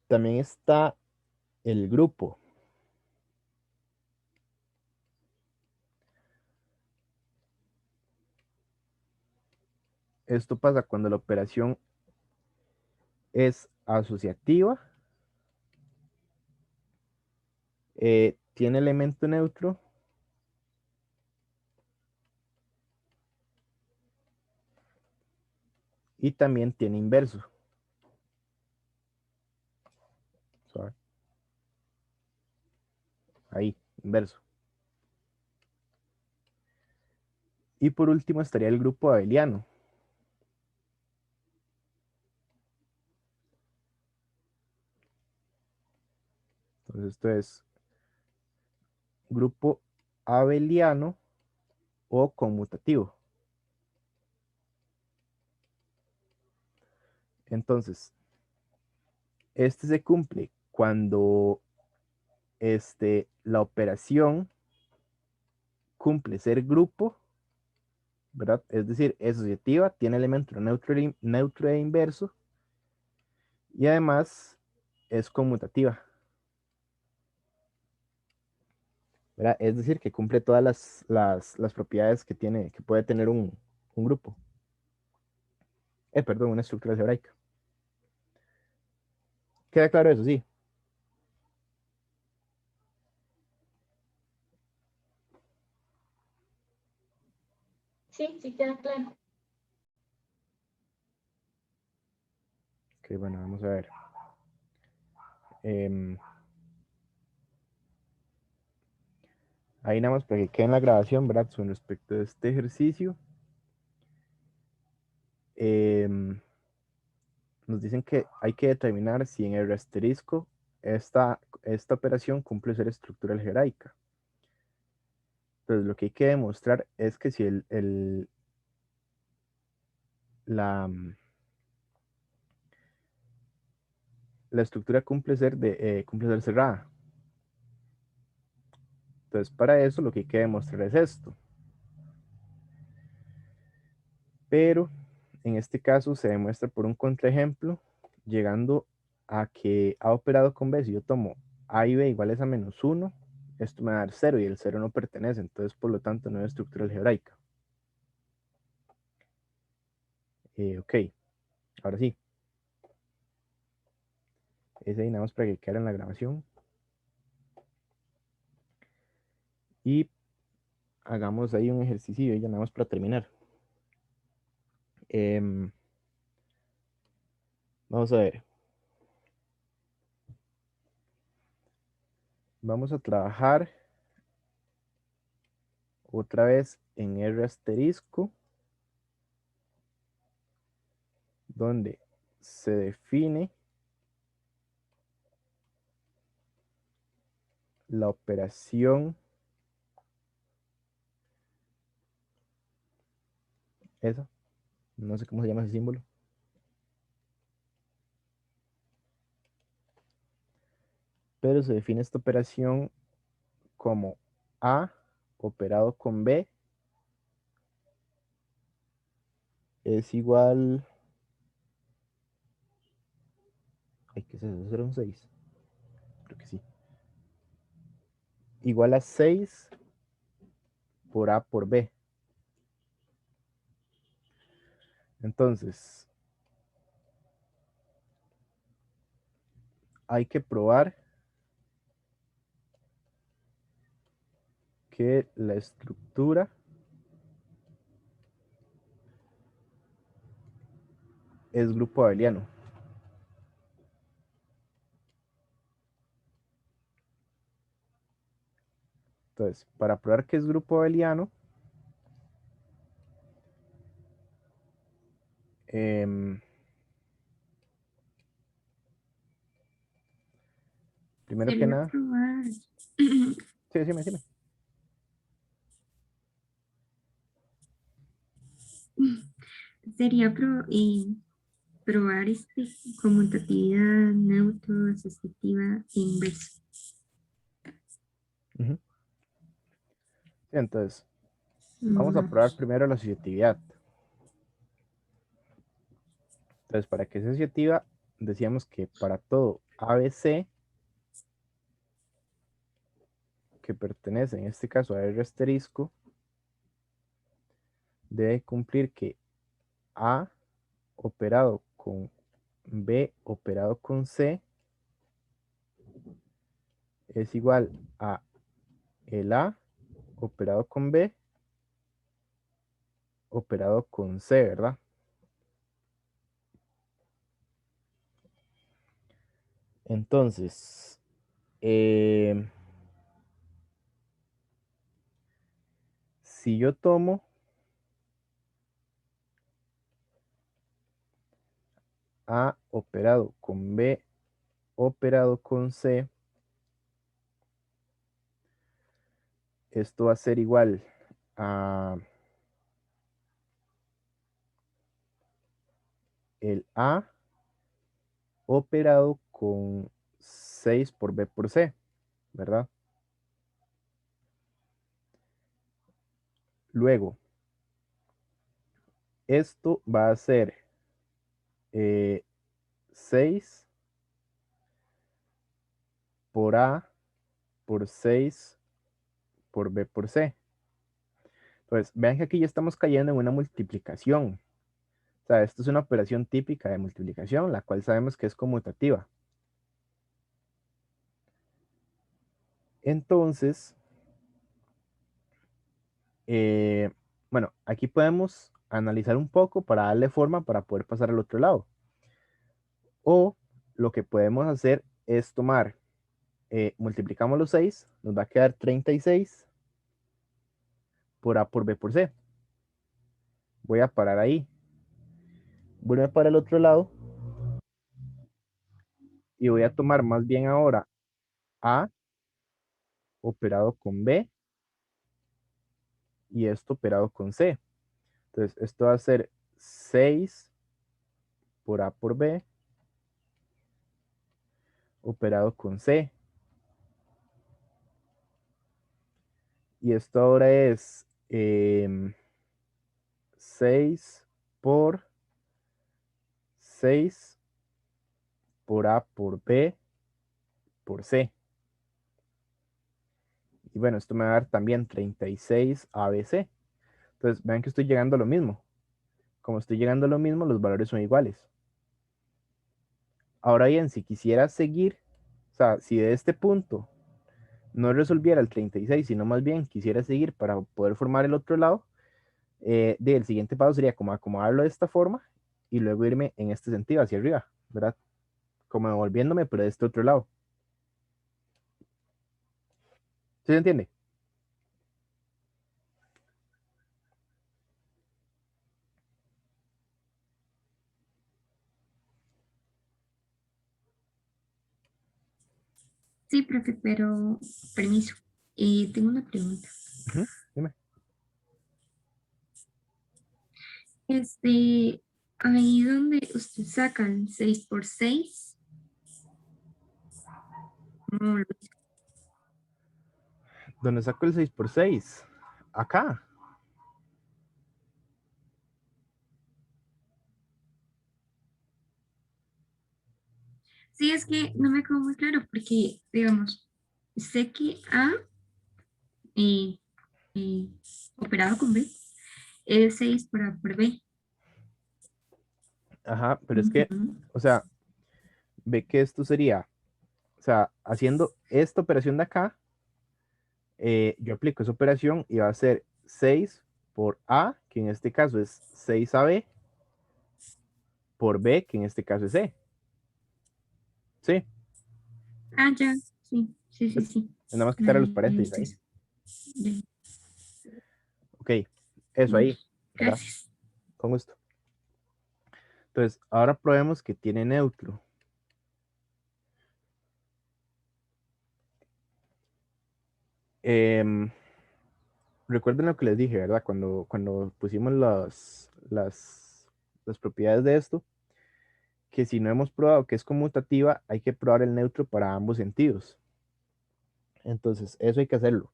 También está el grupo. Esto pasa cuando la operación es asociativa, tiene elemento neutro y también tiene inverso. Suave. Ahí, inverso. Y por último estaría el grupo abeliano. Entonces esto es grupo abeliano o conmutativo. Entonces, este se cumple cuando la operación cumple ser grupo, ¿verdad? Es decir, es asociativa, tiene elemento neutro e inverso y además es conmutativa, ¿verdad? Es decir, que cumple todas las propiedades que tiene, que puede tener un grupo. Perdón, una estructura algebraica. ¿Queda claro eso? Sí. Sí, sí queda claro. Ok, bueno, vamos a ver. Em, ahí nada más para que quede en la grabación, ¿verdad? Con respecto a este ejercicio. Em, nos dicen que hay que determinar si en el asterisco esta operación cumple ser estructura algebraica. Entonces, lo que hay que demostrar es que si la, la estructura cumple ser cerrada. Entonces, para eso lo que hay que demostrar es esto. Pero en este caso se demuestra por un contraejemplo, llegando a que A operado con B, si yo tomo A y B iguales a -1, esto me va a dar 0 y el 0 no pertenece, entonces por lo tanto no es estructura algebraica. Ok, ahora sí. Ese ahí nada más para que quede en la grabación. Y hagamos ahí un ejercicio ya nada más para terminar. Vamos a ver. Vamos a trabajar otra vez en R asterisco, donde se define la operación esa, no sé cómo se llama ese símbolo. Pero se define esta operación como A operado con B es igual... Ay, ¿qué es eso? ¿Eso era un 6? Creo que sí. Igual a 6 por A por B. Entonces, hay que probar que la estructura es grupo abeliano. Entonces, para probar que es grupo abeliano, primero que Sería nada, probar, sí, decime. sería probar conmutatividad, neutro, asociativa e inverso. Ujú. Sí, entonces, vamos a probar primero la asociatividad. Entonces, para que sea asociativa, decíamos que para todo ABC que pertenece, en este caso a R asterisco, debe cumplir que A operado con B operado con C es igual a el A operado con B operado con C, ¿verdad? Entonces, si yo tomo A operado con B operado con C, esto va a ser igual a el A operado con 6 por B por C, ¿verdad? Luego, esto va a ser 6 por A por 6 por B por C. Entonces, vean que aquí ya estamos cayendo en una multiplicación. O sea, esto es una operación típica de multiplicación, la cual sabemos que es conmutativa. Entonces, bueno, aquí podemos analizar un poco para darle forma para poder pasar al otro lado. O lo que podemos hacer es tomar, multiplicamos los 6, nos va a quedar 36 por A por B por C. Voy a parar ahí. Vuelve para el otro lado y voy a tomar más bien ahora A operado con B y esto operado con C. Entonces, esto va a ser 6 por A por B operado con C. Y esto ahora es 6 por 6 por A por B por C. Y bueno, esto me va a dar también 36 ABC. Entonces, vean que estoy llegando a lo mismo. Como estoy llegando a lo mismo, los valores son iguales. Ahora bien, si quisiera seguir, o sea, si de este punto no resolviera el 36, sino más bien quisiera seguir para poder formar el otro lado, el siguiente paso sería como acomodarlo de esta forma y luego irme en este sentido hacia arriba, ¿verdad? Como devolviéndome, pero de este otro lado. ¿Sí se entiende? Sí, profe, pero permiso. Tengo una pregunta. Ujú, dime. Ahí donde usted sacan 6 por 6, ¿cómo lo hizo? ¿Dónde saco el 6 por 6? Acá. Sí, es que no me quedó muy claro porque, digamos, sé que A eh, eh, operado con B es 6 por A por B. Ajá, pero es que, Ujú. o sea, ve que esto sería, o sea, haciendo esta operación de acá, yo aplico esa operación y va a ser 6 por A, que en este caso es 6AB, por B, que en este caso es C. ¿Sí? Ah, ya, sí, sí, sí, ¿Ves? sí. Nada más quitar los Ahí he paréntesis visto ahí. eso. Ya. Ok, eso Bueno, ahí, ¿verdad? gracias. Con gusto. Entonces, ahora probemos que tiene neutro. Em, recuerden lo que les dije, ¿verdad? Cuando pusimos las propiedades de esto, que si no hemos probado que es conmutativa, hay que probar el neutro para ambos sentidos. Entonces, eso hay que hacerlo.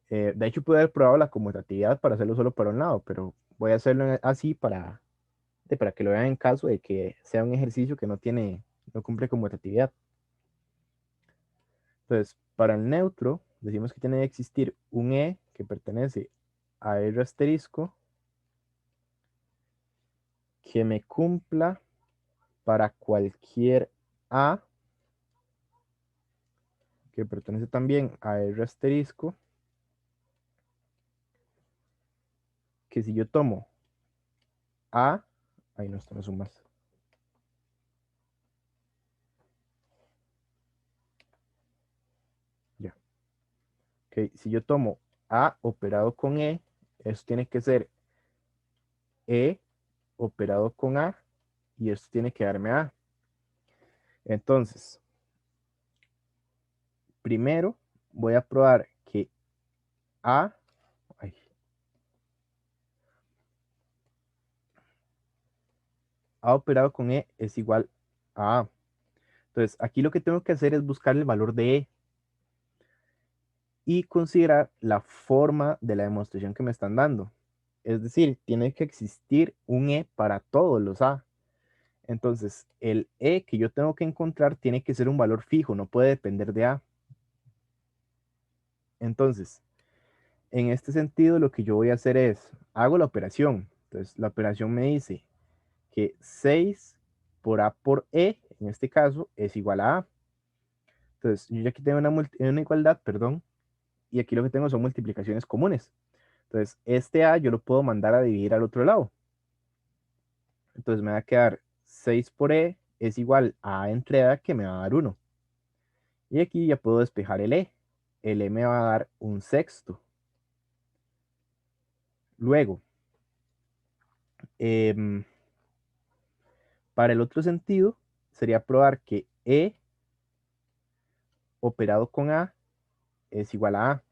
De hecho, pude haber probado la conmutatividad para hacerlo solo para un lado, pero voy a hacerlo así para que lo vean en caso de que sea un ejercicio que no cumple conmutatividad. Entonces, para el neutro, decimos que tiene que existir un E que pertenece a R asterisco que me cumpla para cualquier A que pertenece también a R asterisco, que si yo tomo A, ahí no, esto no es un más. Ya. Ok, si yo tomo A operado con E, eso tiene que ser E operado con A y esto tiene que darme A. Entonces, primero voy a probar que A, ay, A operado con E es igual a A. Entonces, aquí lo que tengo que hacer es buscar el valor de E y considerar la forma de la demostración que me están dando. Es decir, tiene que existir un E para todos los A. Entonces, el E que yo tengo que encontrar tiene que ser un valor fijo, no puede depender de A. Entonces, en este sentido, lo que yo voy a hacer es, hago la operación. Entonces, la operación me dice que 6 por A por E, en este caso, es igual a A. Entonces, yo ya aquí tengo una igualdad, perdón, y aquí lo que tengo son multiplicaciones comunes. Entonces, este A yo lo puedo mandar a dividir al otro lado. Entonces, me va a quedar 6 por E es igual a A entre A, que me va a dar 1. Y aquí ya puedo despejar el E. El E me va a dar un sexto. Luego, em, para el otro sentido, sería probar que E operado con A es igual a A.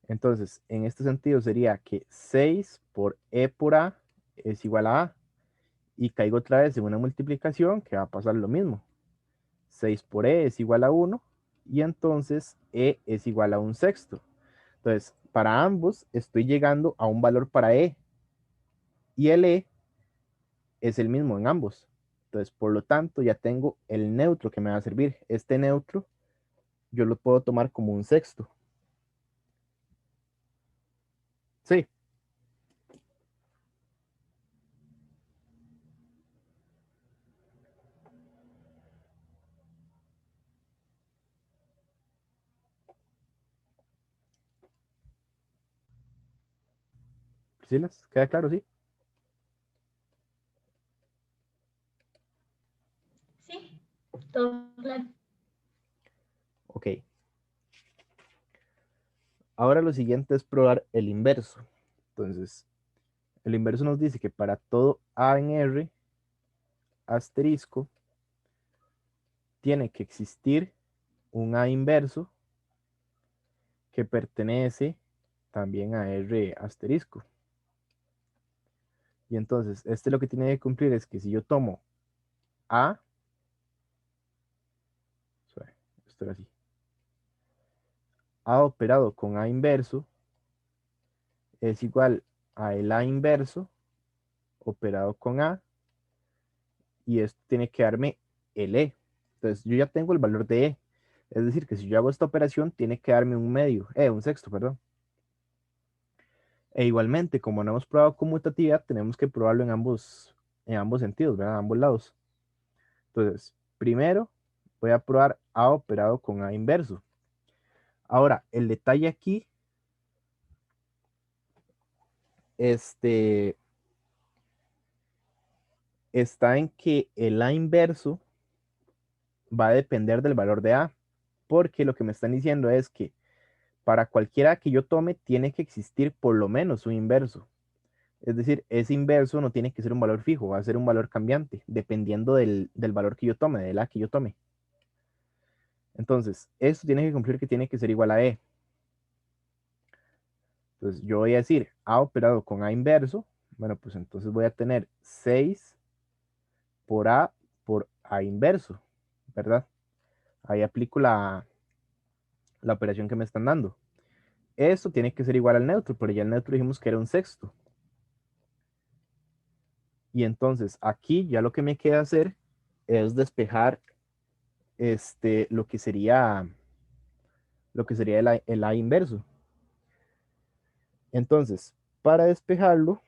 Entonces, en este sentido sería que 6 por E por A es igual a A. Y caigo otra vez en una multiplicación que va a pasar lo mismo. 6 por E es igual a 1 y entonces E es igual a un sexto. Entonces, para ambos estoy llegando a un valor para E y el E es el mismo en ambos. Entonces, por lo tanto, ya tengo el neutro que me va a servir. Este neutro yo lo puedo tomar como un sexto. Sí. ¿Sí les queda claro? Sí. Sí, todo claro. Ok. Ahora lo siguiente es probar el inverso. Entonces, el inverso nos dice que para todo A en R, asterisco, tiene que existir un A inverso que pertenece también a R asterisco. Y entonces, este lo que tiene que cumplir es que si yo tomo A, esto era así, A operado con A inverso es igual a el A inverso operado con A, y esto tiene que darme el E. Entonces, yo ya tengo el valor de E. Es decir, que si yo hago esta operación, tiene que darme un medio, un sexto, perdón. E igualmente, como no hemos probado conmutatividad, tenemos que probarlo en ambos sentidos, ¿verdad? En ambos lados. Entonces, primero voy a probar A operado con A inverso. Ahora, el detalle aquí, está en que el A inverso va a depender del valor de A, porque lo que me están diciendo es que para cualquiera que yo tome, tiene que existir por lo menos un inverso. Es decir, ese inverso no tiene que ser un valor fijo, va a ser un valor cambiante, dependiendo del valor que yo tome, del A que yo tome. Entonces, esto tiene que cumplir que tiene que ser igual a E. Entonces, yo voy a decir A operado con A inverso. Bueno, pues entonces voy a tener 6 por A inverso, ¿verdad? Ahí aplico la operación que me están dando. Esto tiene que ser igual al neutro, pero ya el neutro dijimos que era un sexto. Y entonces aquí ya lo que me queda hacer es despejar lo que sería el A inverso. Entonces, para despejarlo,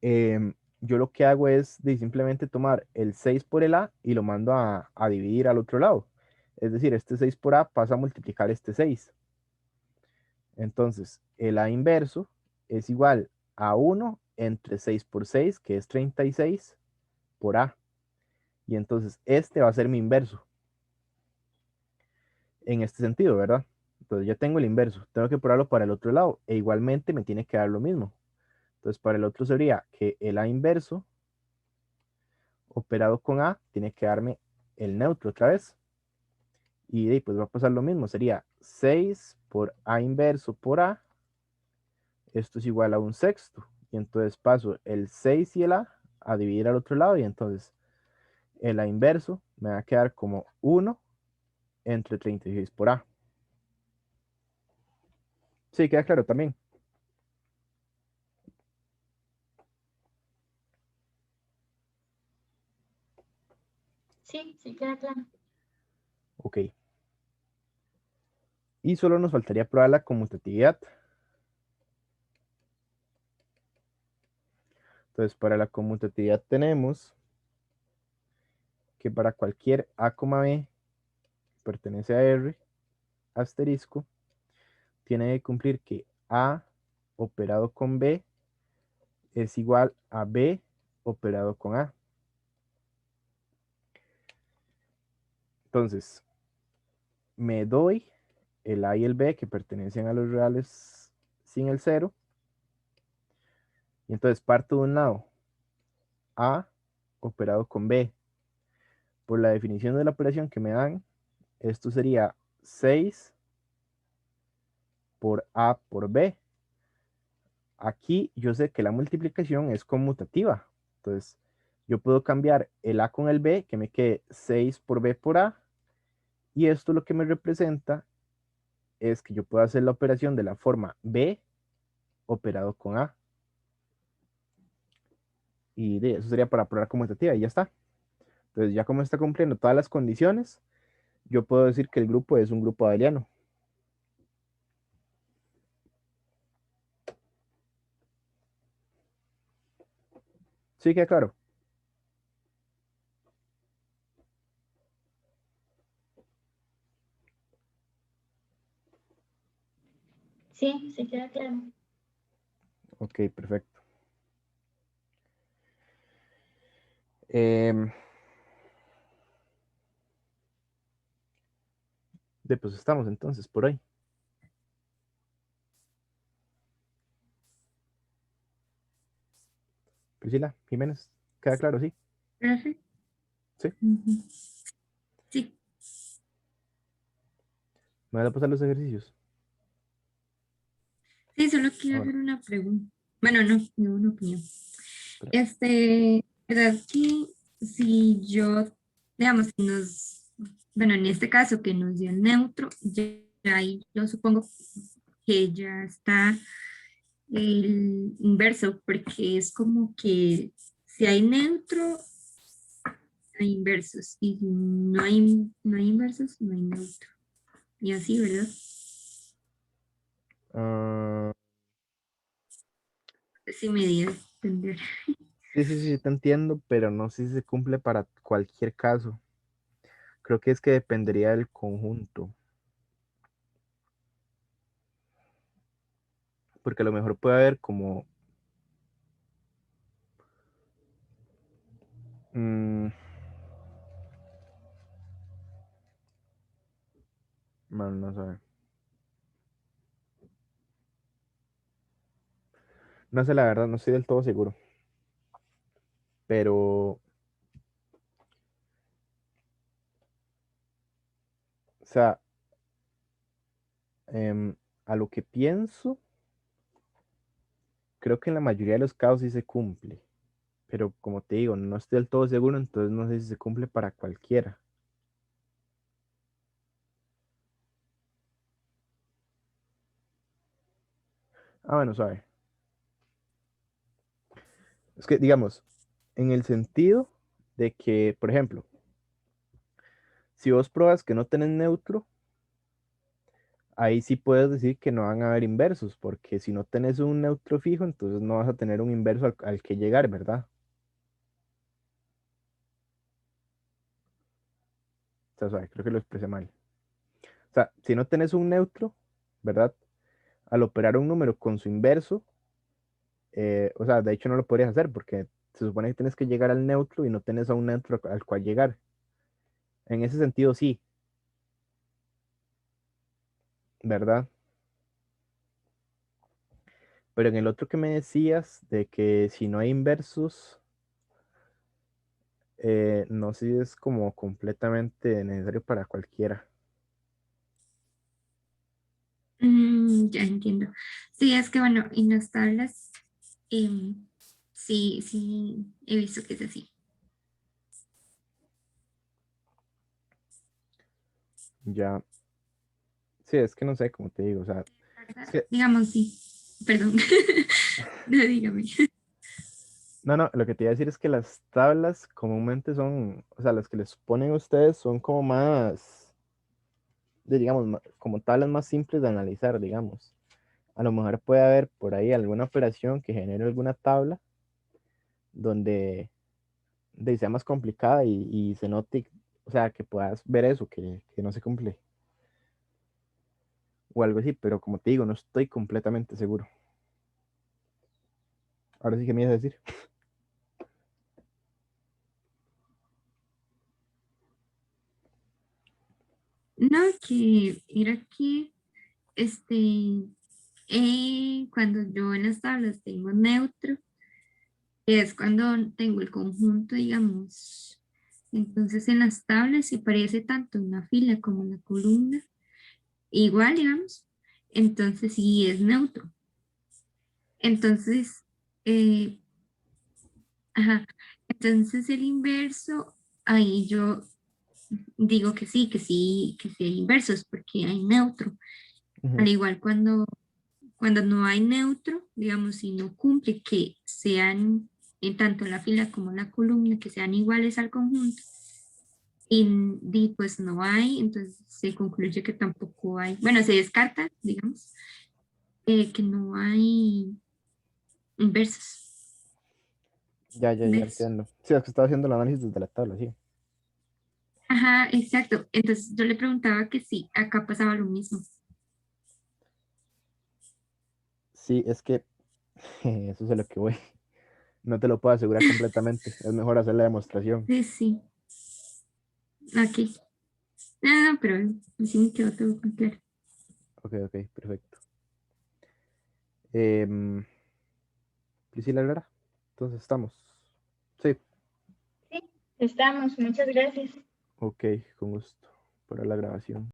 yo lo que hago es simplemente tomar el 6 por el A y lo mando a dividir al otro lado. Es decir, este 6 por A pasa a multiplicar este 6. Entonces, el A inverso es igual a 1 entre 6 por 6, que es 36, por A. Y entonces este va a ser mi inverso. En este sentido, ¿verdad? Entonces ya tengo el inverso. Tengo que probarlo para el otro lado. E igualmente me tiene que dar lo mismo. Entonces para el otro sería que el A inverso operado con A tiene que darme el neutro otra vez. Y pues va a pasar lo mismo. Sería 6 por A inverso por A. Esto es igual a un sexto. Y entonces paso el 6 y el A dividir al otro lado. Y entonces el A inverso me va a quedar como 1 entre 36 por A. Sí, queda claro también. Sí, sí queda claro. Ok. Y solo nos faltaría probar la conmutatividad. Entonces, para la conmutatividad tenemos que para cualquier A, B pertenece a R, asterisco, tiene que cumplir que A operado con B es igual a B operado con A. Entonces, me doy el A y el B que pertenecen a los reales sin el cero. Y entonces parto de un lado, A operado con B. Por la definición de la operación que me dan, esto sería 6 por A por B. Aquí yo sé que la multiplicación es conmutativa. Entonces, yo puedo cambiar el A con el B, que me quede 6 por B por A. Y esto lo que me representa es que yo puedo hacer la operación de la forma B operado con A. eso sería para probar conmutativa y ya está. Entonces ya como está cumpliendo todas las condiciones, yo puedo decir que el grupo es un grupo abeliano. ¿Sí queda claro? Sí, sí queda claro. Ok, perfecto. Pues estamos entonces por ahí. Priscila Jiménez, ¿queda claro? Sí. Profe. Sí. Ujú. Sí. ¿Me van a pasar los ejercicios? Sí, solo quiero Ahora, hacer una pregunta. Bueno, no, una opinión. espera. ¿Verdad que si yo, digamos, si bueno, en este caso que nos dio el neutro, ya ahí yo supongo que ya está el inverso, porque es como que si hay neutro, hay inversos, y si no hay inversos, no hay neutro. Y así, ¿verdad? Ah, Si me di a entender. sí, te entiendo, pero no sé si se cumple para cualquier caso. Creo que es que dependería del conjunto, porque a lo mejor puede haber como, mm, bueno, no sé. No sé, la verdad, no estoy del todo seguro, pero, o sea, a lo que pienso, creo que en la mayoría de los casos sí se cumple, pero como te digo, no estoy del todo seguro, entonces no sé si se cumple para cualquiera. Ah, bueno, sabe. Es que, digamos, en el sentido de que, por ejemplo, si vos pruebas que no tenés neutro, ahí sí puedes decir que no van a haber inversos, porque si no tenés un neutro fijo, entonces no vas a tener un inverso al que llegar, ¿verdad? O sea, suave, creo que lo expresé mal. O sea, si no tenés un neutro, ¿verdad? Al operar un número con su inverso, o sea, de hecho no lo podrías hacer porque se supone que tienes que llegar al neutro y no tenés a un neutro al cual llegar. En ese sentido, sí, ¿verdad? Pero en el otro que me decías de que si no hay inversos, no sé si es como completamente necesario para cualquiera. Ya entiendo. Sí, es que bueno, en las tablas, em, sí, he visto que es así. Ya, sí, es que no sé, como te digo, o sea, es que, Digamos, sí. Perdón. No, dígame. no, lo que te iba a decir es que las tablas comúnmente son, o sea, las que les ponen a ustedes son como más, digamos, como tablas más simples de analizar, digamos. A lo mejor puede haber por ahí alguna operación que genere alguna tabla donde sea más complicada y se note, o sea, que puedas ver eso, que no se cumple o algo así, pero como te digo, no estoy completamente seguro. Ahora sí que me ibas a decir. No, que era que cuando yo en las tablas tengo neutro, es cuando tengo el conjunto, digamos. Entonces en las tablas se parece tanto una fila como una columna, igual, digamos. Entonces sí es neutro. Entonces, eh, ajá. Entonces el inverso, ahí yo digo que sí hay inversos porque hay neutro. Al Ujú. igual cuando no hay neutro, digamos, si no cumple que sean en tanto la fila como la columna, que sean iguales al conjunto. Pues no hay, entonces se concluye que tampoco hay, bueno, se descarta, digamos, que no hay inversos. Ya ¿Ves? entiendo. Sí, es que estaba haciendo el análisis desde la tabla, sí. Ajá, exacto. Entonces yo le preguntaba que sí, acá pasaba lo mismo. Sí, es que eso es a lo que voy. No te lo puedo asegurar completamente. Es mejor hacer la demostración. Sí, sí, aquí. Ah, pero sí me quedó todo muy claro. Ok, perfecto. Em, Priscila Herrera, entonces estamos. Sí, Sí, estamos. Muchas gracias. ok, con gusto. Para la grabación.